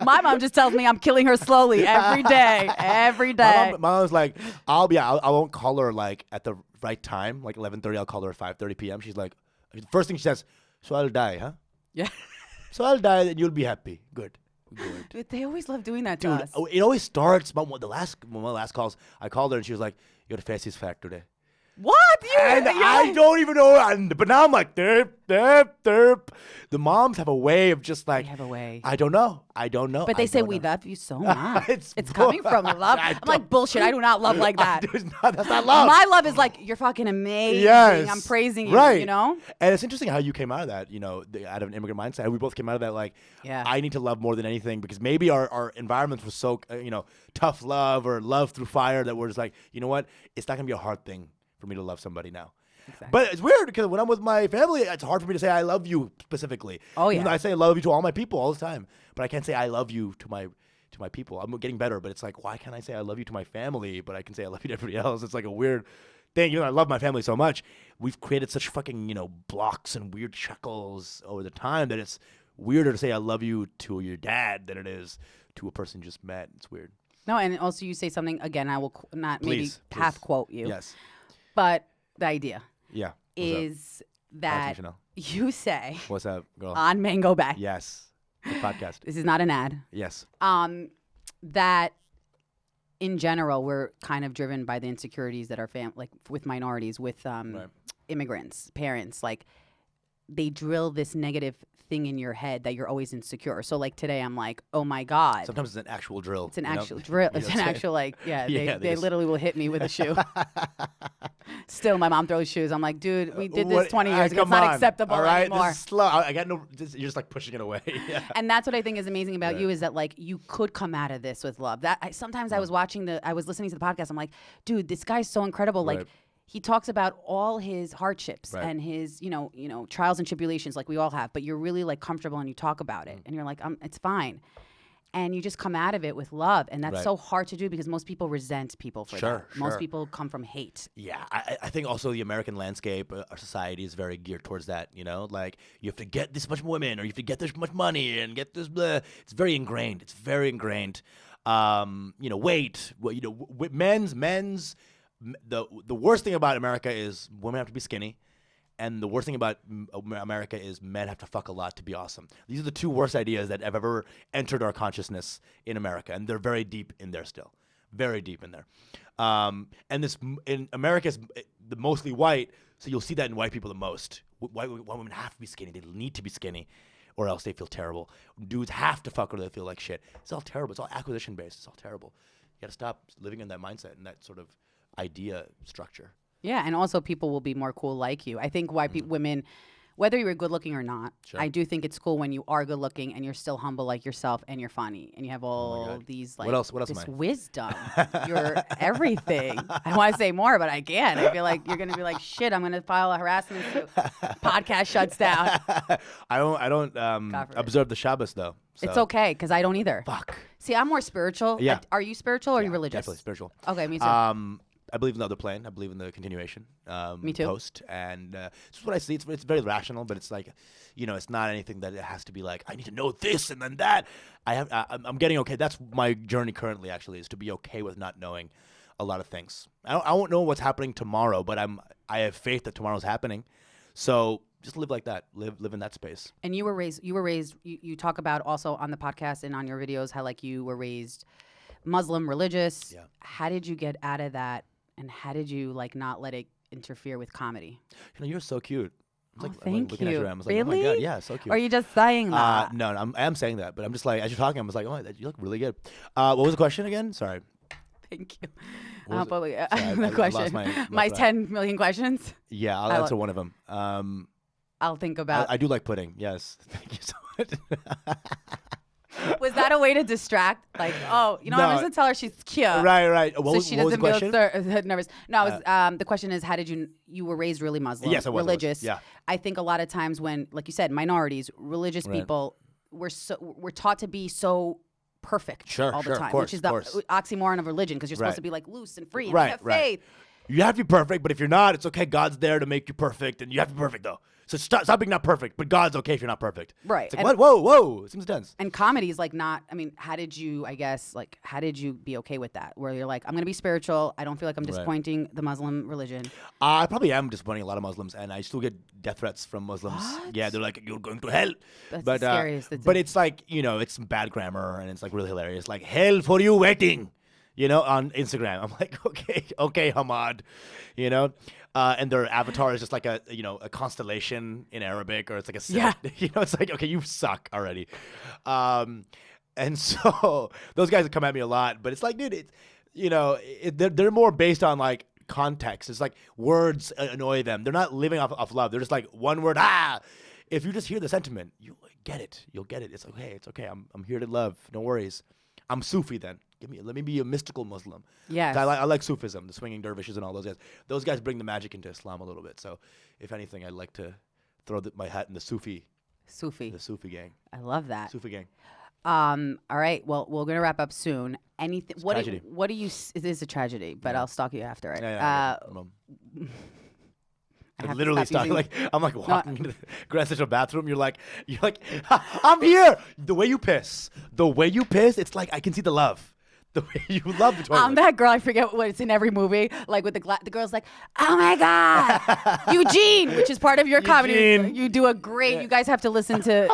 My mom just tells me I'm killing her slowly every day. Every day. My mom's like, I won't call her like at the right time, like 11:30. I'll call her at 5:30 p.m. She's like, the first thing she says, so I'll die, huh? Yeah. So I'll die and you'll be happy. Good. Dude, they always love doing that to us. It always starts. One of the last calls, I called her and she was like, "You're the fastest fact today." What? I don't even know. But now I'm like, derp, derp, derp. The moms have a way of just like. They have a way. I don't know. But they say, we love you so much. It's coming from love. I'm like, bullshit. I do not love like that. That's not love. My love is like, you're fucking amazing. Yes. I'm praising you, right. you know? And it's interesting how you came out of that, out of an immigrant mindset. We both came out of that like, I need to love more than anything, because maybe our environments were so, tough love or love through fire that we're just like, you know what? It's not going to be a hard thing for me to love somebody now. Exactly. But it's weird because when I'm with my family, it's hard for me to say I love you specifically. Oh, yeah. Even though I say I love you to all my people all the time, but I can't say I love you to my people. I'm getting better, but it's like, why can't I say I love you to my family, but I can say I love you to everybody else? It's like a weird thing. I love my family so much. We've created such fucking, blocks and weird shackles over the time that it's weirder to say I love you to your dad than it is to a person you just met. It's weird. No, and also you say something, again, I will not maybe half quote you. Yes. But the idea is that you say, what's up, girl? On Mango Bay. Yes. The podcast. This is not an ad. Yes. That in general, we're kind of driven by the insecurities that are like with minorities, with immigrants, parents. Like they drill this negative thing in your head that you're always insecure. So like today, I'm like, oh my God. Sometimes it's an actual drill. It's an actual drill. It's an actual like, they literally will hit me with a shoe. Still, my mom throws shoes. I'm like, dude, we did this 20 years ago. It's not acceptable anymore. This is slow. I got no. You're just like pushing it away. Yeah. And that's what I think is amazing about you is that like you could come out of this with love. That sometimes I was listening to the podcast. I'm like, dude, this guy's so incredible. Like he talks about all his hardships and his, you know, trials and tribulations like we all have. But you're really like comfortable and you talk about it and you're like, it's fine. And you just come out of it with love. And that's so hard to do because most people resent people for that. Most people come from hate. Yeah. I think also the American landscape, our society is very geared towards that, you know? Like, you have to get this much women or you have to get this much money and get this blah. It's very ingrained. You know, weight. You know, men's. The worst thing about America is women have to be skinny. And the worst thing about America is men have to fuck a lot to be awesome. These are the two worst ideas that have ever entered our consciousness in America. And they're very deep in there still. Very deep in there. And this in America's the mostly white, so you'll see that in white people the most. White women have to be skinny. They need to be skinny or else they feel terrible. Dudes have to fuck or they feel like shit. It's all terrible. It's all acquisition based. It's all terrible. You got to stop living in that mindset and that sort of idea structure. Yeah, and also people will be more cool like you. I think why women, whether you're good looking or not, I do think it's cool when you are good looking and you're still humble like yourself and you're funny and you have all these like what else this wisdom. You're everything. I want to say more, but I can't. I feel like you're gonna be like, shit, I'm gonna file a harassment suit. Podcast shuts down. I don't observe the Shabbos though. So. It's okay because I don't either. Fuck. See, I'm more spiritual. Yeah. Are you spiritual or are you religious? Definitely spiritual. Okay, me too. I believe in the other plane. I believe in the continuation. Me too. Post. And it's what I see. It's very rational, but it's like, you know, it's not anything that it has to be like, I need to know this and then that. I'm getting okay. That's my journey currently, actually, is to be okay with not knowing a lot of things. I won't know what's happening tomorrow, but I have faith that tomorrow's happening. So just live like that. Live in that space. And you were raised. You talk about also on the podcast and on your videos how like you were raised Muslim, religious. Yeah. How did you get out of that? And how did you like not let it interfere with comedy? You know, you're so cute. Thank you. At you, I was like, really? Oh my God, yeah, so cute. Or are you just saying that? No, I am saying that, but I'm just like, as you're talking, I was like, oh, you look really good. What was the question again? Sorry. Thank you. The question. My 10 million questions? Yeah, I'll answer one of them. I'll think about. I do like pudding. Yes. Thank you so much. Was that a way to distract? Like, oh, you know, I'm just gonna tell her she's cute. Right. So she doesn't feel nervous. No, the question is, how did you were raised really Muslim? Yes, I was. Religious. Yeah. I think a lot of times when, like you said, minorities, religious people, we're taught to be so perfect all the time, which is the oxymoron of religion, because you're supposed to be like loose and free and have faith. You have to be perfect, but if you're not, it's okay. God's there to make you perfect, and you have to be perfect though. So stop being not perfect, but God's okay if you're not perfect. Right. It's like, what? Whoa. It seems tense. And comedy is like not, I mean, how did you be okay with that? Where you're like, I'm going to be spiritual. I don't feel like I'm disappointing the Muslim religion. I probably am disappointing a lot of Muslims, and I still get death threats from Muslims. What? Yeah, they're like, you're going to hell. That's the scariest. But it's like, you know, it's some bad grammar, and it's like really hilarious. Like, hell for you waiting. You know, on Instagram. I'm like, okay, Hamad. You know? And their avatar is just like a constellation in Arabic, or it's like a set. Yeah. You know, it's like, okay, you suck already. And so those guys come at me a lot, but it's like, dude, they're more based on like context. It's like words annoy them. They're not living off love. They're just like one word. If you just hear the sentiment, you get it. You'll get it. It's okay. I'm here to love. No worries. I'm Sufi then. Let me be a mystical Muslim. Yes. I like Sufism, the swinging dervishes and all those guys. Those guys bring the magic into Islam a little bit. So, if anything, I'd like to throw my hat in the Sufi gang. I love that. Sufi gang. All right. Well, we're gonna wrap up soon. Anything? Tragedy. What do you? It is a tragedy, but I'll stalk you after it. Yeah. I literally start I'm like walking into the Grand Central bathroom. You're like, I'm here. The way you piss, it's like I can see the love. The way you love the toilet. I'm that girl. I forget what it's in every movie. Like with the girl's like, oh my god, Eugene, which is part of your comedy. You do a great. Yeah. You guys have to listen to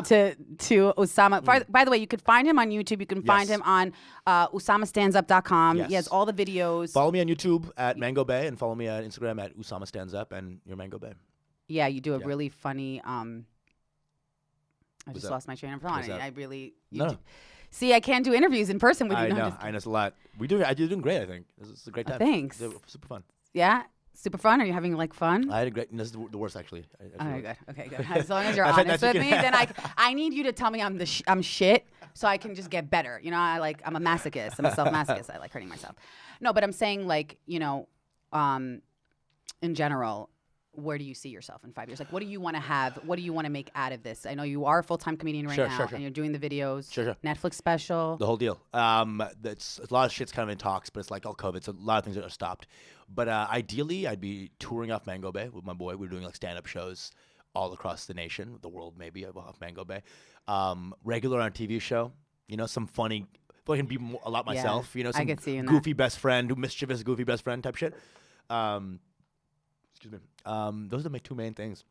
Usama. By the way, you could find him on YouTube. You can find him on UsamaStandsUp.com. Yes. He has all the videos. Follow me on YouTube at Mango Bay and follow me on Instagram at Usama Stands Up and your Mango Bay. Yeah, you do a really funny. I just lost my train of thought. I really. No. See, I can't do interviews in person with you. I know it's a lot. You're doing great. I think this is a great time. Thanks. Super fun. Yeah, super fun. Are you having like fun? I had a great. This is the worst actually. Okay, good. As long as you're honest with me, then I need you to tell me I'm shit, so I can just get better. You know, I'm a masochist. I'm a self-masochist. I like hurting myself. No, but I'm saying like in general. Where do you see yourself in 5 years? Like, what do you want to have? What do you want to make out of this? I know you are a full-time comedian right now, and you're doing the videos. Sure. Netflix special. The whole deal. That's a lot of shit's kind of in talks, but it's like all COVID, so a lot of things are stopped. But ideally, I'd be touring off Mango Bay with my boy. We're doing like stand-up shows all across the nation, the world maybe, off Mango Bay. Regular on a TV show. You know, some funny. I feel like I can be a lot myself. You know, some I could see you in goofy best friend, mischievous goofy best friend type shit. Excuse me. Those are my two main things.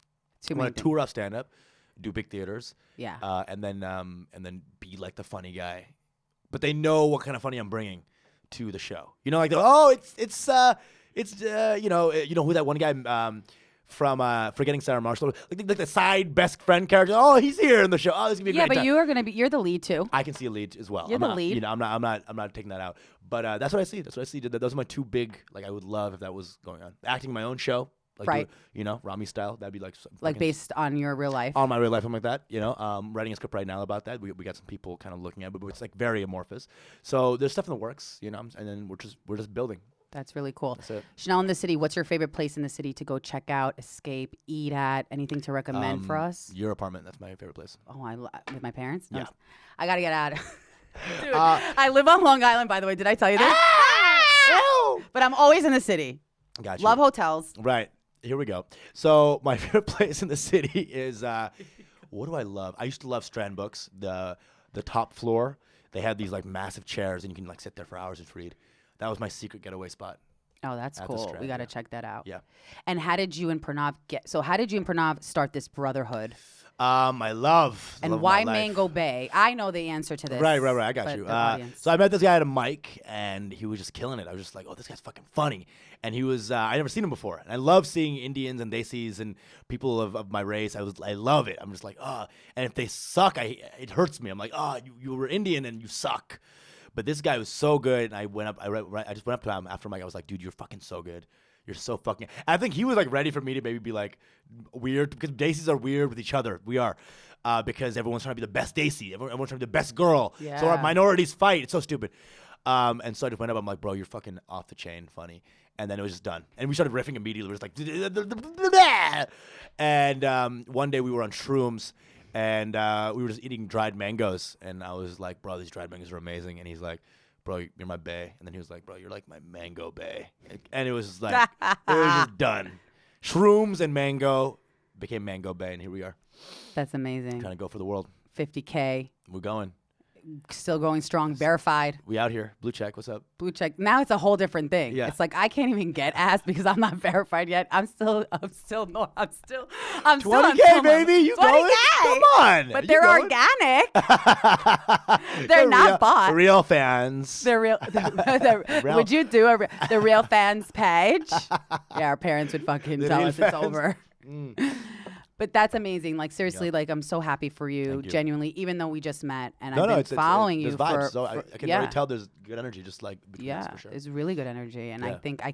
I want to tour off stand up, do big theaters. Yeah. And then be like the funny guy, but they know what kind of funny I'm bringing to the show. You know, like it's you know who that one guy from Forgetting Sarah Marshall, like the side best friend character. Oh, he's here in the show. Oh, this is gonna be a great time. You're the lead too. I can see a lead as well. You're the lead. You know, I'm not taking that out. But that's what I see. Those are my two big. Like I would love if that was going on. Acting my own show. Like right. You know, Rami style. That'd be like based on your real life. On my real life, something like that. You know, writing a script right now about that. We got some people kind of looking at it, but it's like very amorphous. So there's stuff in the works, you know, and then we're just building. That's really cool. That's it. Chanel in the City, what's your favorite place in the city to go check out, escape, eat at? Anything to recommend for us? Your apartment. That's my favorite place. Oh, with my parents? No, yeah. I got to get out. Dude, I live on Long Island, by the way. Did I tell you this? But I'm always in the city. Gotcha. Love hotels. Right. Here we go. So my favorite place in the city is what do I love? I used to love Strand Books. The top floor, they had these like massive chairs, and you can like sit there for hours and read. That was my secret getaway spot. Oh, that's cool. We got to check that out. Yeah. And how did you and Pranav start this brotherhood? I love. And why Mango Bay? I know the answer to this. Right. I got you. So I met this guy at a mic, and he was just killing it. I was just like, oh, this guy's fucking funny. And he was, I never seen him before. And I love seeing Indians and Desis and people of my race. I love it. I'm just like, oh. And if they suck, it hurts me. I'm like, oh, you were Indian and you suck. But this guy was so good. And I just went up to him after Mike. I was like, dude, you're fucking so good. You're so fucking. I think he was like ready for me to maybe be like weird, because Desis are weird with each other. We are. Because everyone's trying to be the best Desi. Everyone's trying to be the best girl. Yeah. So our minorities fight. It's so stupid. And so I just went up. I'm like, bro, you're fucking off the chain funny. And then it was just done. And we started riffing immediately. We were just like, and one day we were on shrooms, and we were just eating dried mangoes. And I was like, bro, these dried mangoes are amazing. And he's like, bro, you're my bae. And then he was like, bro, you're like my mango bae. And it was like, it was just done. Shrooms and mango became Mango Bay, and here we are. That's amazing. Trying to go for the world. 50K. We're going. Still going strong, verified. We out here. Blue check, what's up? Blue check. Now it's a whole different thing. Yeah. It's like I can't even get ass because I'm not verified yet. I'm still 20K, baby. You 20K. Going? Come on. But they're organic. They're not bots. Real fans. They're real. Would you do the real fans page? Yeah, our parents would fucking tell us it's over. But that's amazing. Like, seriously, like, I'm so happy for you, genuinely, even though we just met. And I've been following you for so I can really tell there's good energy, just like between us, for sure. It's really good energy. And I think I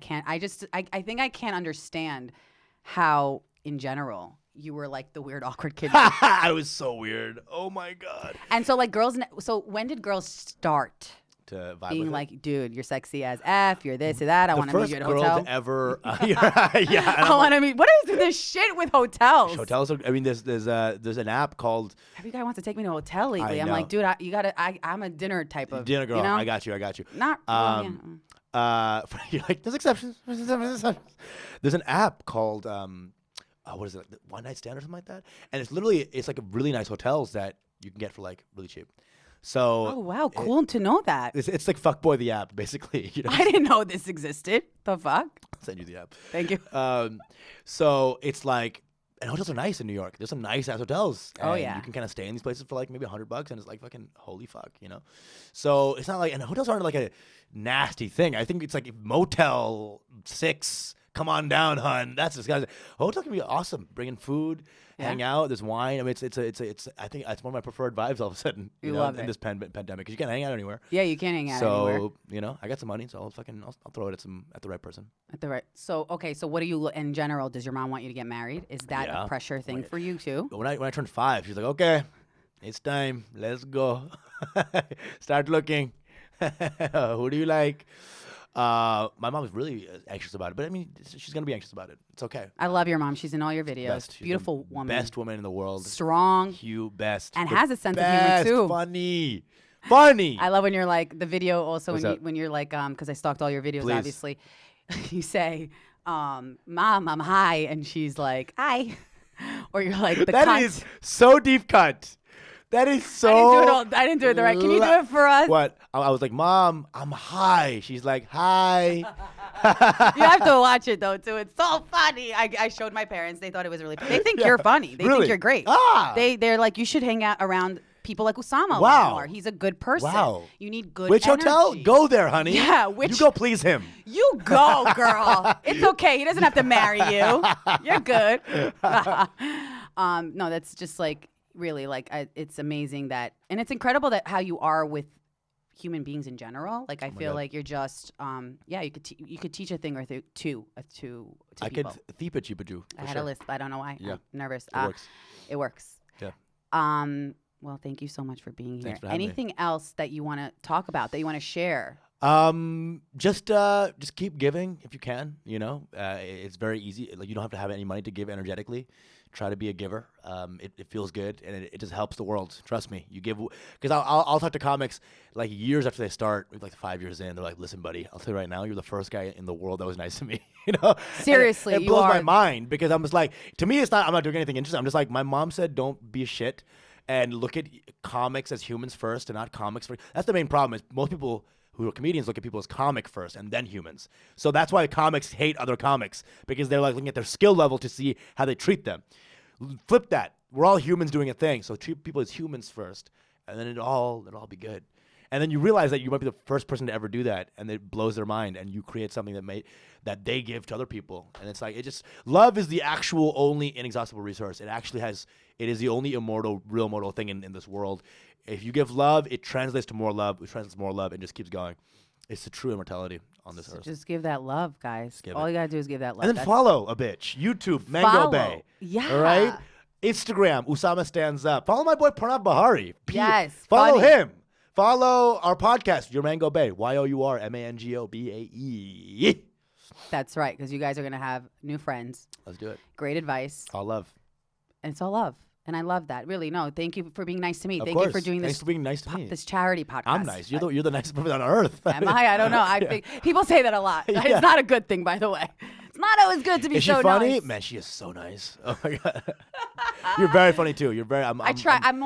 think I can't understand how, in general, you were like the weird, awkward kid. I was so weird. Oh, my God. And so, like, so when did girls start to vibe being with like, dude, you're sexy as F, you're this or that, I want to meet you at a hotel? The first girl to ever, I want to meet, what is this shit with hotels? Hotels are, I mean, there's an app called. Every guy wants to take me to a hotel lately. I'm like, dude, I'm a dinner type of. Dinner girl, you know? I got you. Not, you're like, there's exceptions. There's an app called, what is it, One Night Stand or something like that? And it's like a really nice hotels that you can get for like really cheap. So Oh wow, cool to know that. it's like Fuckboy the app, basically. You know? I didn't know this existed. The fuck? I'll send you the app. Thank you. So it's like, and hotels are nice in New York. There's some nice ass hotels. Oh, and yeah. you can kind of stay in these places for like maybe $100, and it's like fucking holy fuck, you know. So it's not like, and hotels aren't like a nasty thing. I think it's like Motel 6. Come on down, hun. That's disgusting. Hotel can be awesome. Bring in food, hang out. There's wine. I mean, it's. I think it's one of my preferred vibes. All of a sudden, You know, love in it. this pandemic, because you can't hang out anywhere. Yeah, you can't hang out anywhere. So you know, I got some money, so I'll throw it at the right person. At the right. So okay. So what do you in general? Does your mom want you to get married? Is that Yeah. a pressure thing for you too? But when I turned 5, she's like, okay, it's time. Let's go. Start looking. Who do you like? My mom was really anxious about it, but I mean, she's gonna be anxious about it. It's okay. I love your mom. She's in all your videos. Best. She's Beautiful the woman. Best woman in the world. Strong. Best. And The has a sense of humor, best. too. Funny. I love when you're like the video also What's up? when you're like because I stalked all your videos Please. obviously. You say, "Mom, I'm high," and she's like, "Hi," or you're like, "The That cunt." is so deep cut. That is so. I didn't do it the right. Can you do it for us? What? I was like, Mom, I'm high. She's like, hi. You have to watch it though too. It's so funny. I showed my parents. They thought it was really funny. They think you're funny. They Really? think you're great. Ah. They're like, you should hang out around people like Usama a lot Wow. more. He's a good person. Wow. You need good Which hotel? energy. Go there, honey. Yeah, You go please him. You go, girl. It's okay. He doesn't have to marry you. You're good. No, that's just like really like it's amazing that, and it's incredible that how you are with human beings in general. Like I feel God. like you're just you could teach a thing or two to I people. could theep at you, but you. I had a list. I don't know why. Yeah. I'm nervous. It works. It works. Yeah. Well, thank you so much for being Thanks here. for having me. Anything else that you want to talk about, that you want to share? Just keep giving if you can. You know, it's very easy. Like you don't have to have any money to give energetically. Try to be a giver. It feels good, and it just helps the world. Trust me. You give, because I'll talk to comics like years after they start, maybe like 5 years in. They're like, "Listen, buddy, I'll tell you right now, you're the first guy in the world that was nice to me." You know, Seriously, And it you blows my are. mind because I'm just like, to me, it's not. I'm not doing anything interesting. I'm just like, my mom said, "Don't be a shit." And look at comics as humans first and not comics first. That's the main problem is most people who are comedians look at people as comic first and then humans. So that's why comics hate other comics because they're like looking at their skill level to see how they treat them. Flip that. We're all humans doing a thing. So treat people as humans first and then it'll all be good. And then you realize that you might be the first person to ever do that, and it blows their mind, and you create something that they give to other people. And it's like love is the actual only inexhaustible resource. It is the only real immortal thing in this world. If you give love, it translates to more love. It translates to more love, and just keeps going. It's the true immortality on this earth. Just give that love, guys. give All it. you gotta do is give that love. And then follow a bitch. YouTube, Mango Follow. Bay. Yeah. All right. Instagram, Usama Stands Up. Follow my boy Pranav Behari. Yes, Follow funny. him. Follow our podcast, Your Mango Bay. YOURMANGOBAE. That's right, because you guys are gonna have new friends. Let's do it. Great advice, All love. and it's all love. And I love that. Really, no. Thank you for being nice to me. Of Thank course. you for doing Thanks this. for being nice to me. This charity podcast. I'm nice. You're the nicest person on earth. Am I? I don't know. I think people say that a lot. Yeah. It's not a good thing, by the way. It's not always good to be Is she so funny? nice. Man, she is so nice. Oh my god. You're very funny too. You're very. I'm more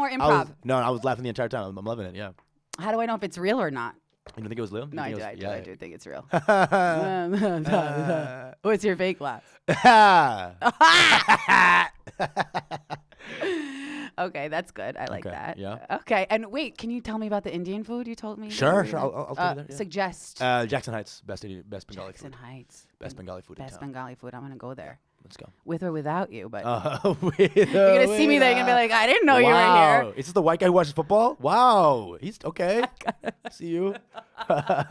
improv. I was laughing the entire time. I'm loving it. Yeah. How do I know if it's real or not? You don't think it was Lil? No, I do think it's real. Yeah. What's your fake laugh? Okay, that's good. I like Okay, that. yeah. Okay, and wait, can you tell me about the Indian food you told me? Sure. I'll tell you that. Yeah. Suggest Jackson Heights, best Bengali Jackson food. Heights. Best Bengali food in Best town. Bengali food. I'm gonna go there, Let's go. with or without you. But You're you're gonna see me there. You're gonna be like, I didn't know you were Wow. here. Is this the white guy who watches football? Wow. He's okay. See you. All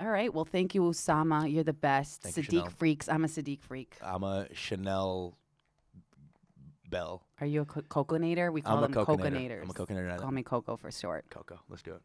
right. Well, thank you, Usama. You're the best. Thank you, Siddique Chanel. freaks. I'm a Siddique freak. I'm a Chanel Bell. Are you a coconator? We call I'm a them coconator. coconators. I'm a coconator. Call me Coco for short. Coco. Let's do it.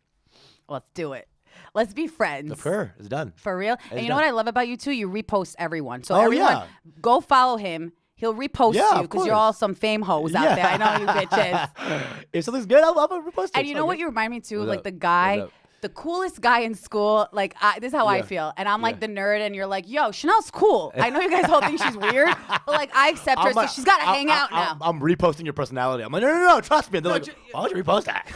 Let's do it. Let's be friends. Of course. It's done. For real. And you know done. what I love about you too? You repost everyone. So Oh, everyone, yeah. go follow him. He'll repost Yeah, you of because you're course. all some fame hoes out there. I know you bitches. If something's good, I'll repost it. And It's you all know what good. you remind me too? What's Like up? the guy, What's up? the coolest guy in school. Like this is how I Yeah. feel. And I'm like Yeah. the nerd, and you're like, yo, Chanel's cool. I know you guys all think she's weird, but like I accept her, so she's got to hang out now. I'm reposting your personality. I'm like, no, trust me. And they're like, ju- why would you repost that?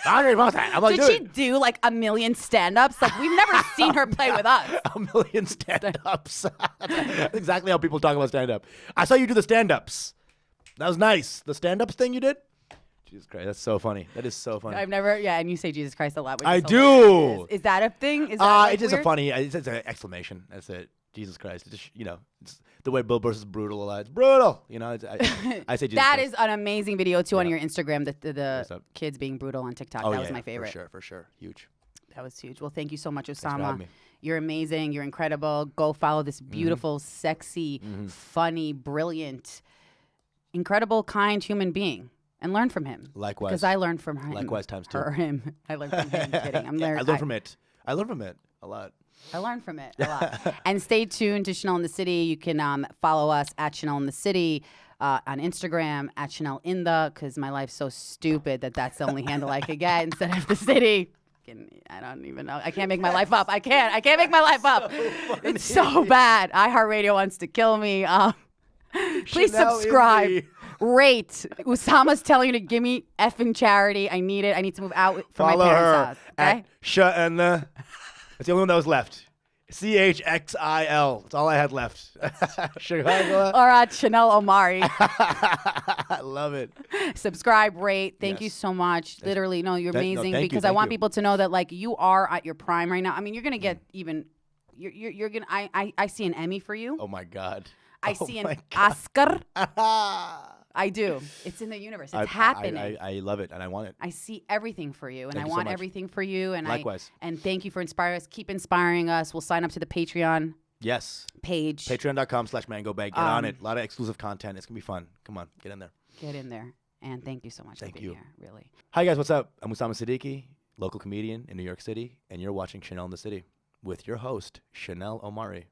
I'm like, Did she do like a million stand-ups? Like we've never seen her play with us. A million stand-ups. That's exactly how people talk about stand-up. I saw you do the stand-ups. That was nice. The stand-ups thing you did? Jesus Christ, that's so funny. That is so funny. I've never, and you say Jesus Christ a lot. Which I is do. hilarious. Is that a thing? Is that like it's just weird? a funny, it's an exclamation. That's it. Jesus Christ. It's just, it's the way Bill Burr is brutal a lot. It's brutal. I say Jesus That Christ. is an amazing video too on your Instagram. The What's up? kids being brutal on TikTok. Oh, that yeah, was my favorite. For sure. Huge. That was huge. Well, thank you so much, for having me. Usama. You're amazing. You're incredible. Go follow this beautiful, sexy, funny, brilliant, incredible, kind human being. And learn from him. Likewise. Because I learned from him. Likewise times two. Her, him. I learned from him. Kidding. I learned from it. I learned from it a lot. I learned from it a lot. And stay tuned to Chanel in the City. You can follow us at Chanel in the City on Instagram, at Chanel in the, because my life's so stupid that's the only handle I could get instead of the city. I don't even know. I can't make my life up. I can't make my life up. It's so bad. iHeartRadio wants to kill me. Please Chanel subscribe. Rate. Usama's telling you to give me effing charity. I need it. I need to move out from Follow my parents' her house. Okay? at Chanel. That's the only one that was left. CHXIL. That's all I had left. Chicago. Or at Chanel Omari. I love it. Subscribe, rate. Thank you Yes. so much. Literally, no, you're amazing thank you, because I thank want you. people to know that like you are at your prime right now. I mean, you're gonna get even. You're gonna. I see an Emmy for you. Oh my God. I Oh see my an God. Oscar. I do. It's in the universe. It's happening. I love it and I want it. I see everything for you, and Thank I you so want much. everything for you. And Likewise. And thank you for inspiring us. Keep inspiring us. We'll sign up to the Patreon Yes. page. Patreon.com/MangoBag. Get on it. A lot of exclusive content. It's going to be fun. Come on. Get in there. Get in there. And thank you so much Thank for being you. here. Really. Hi, guys. What's up? I'm Usama Siddique, local comedian in New York City, and you're watching Chanel in the City with your host, Chanel Omari.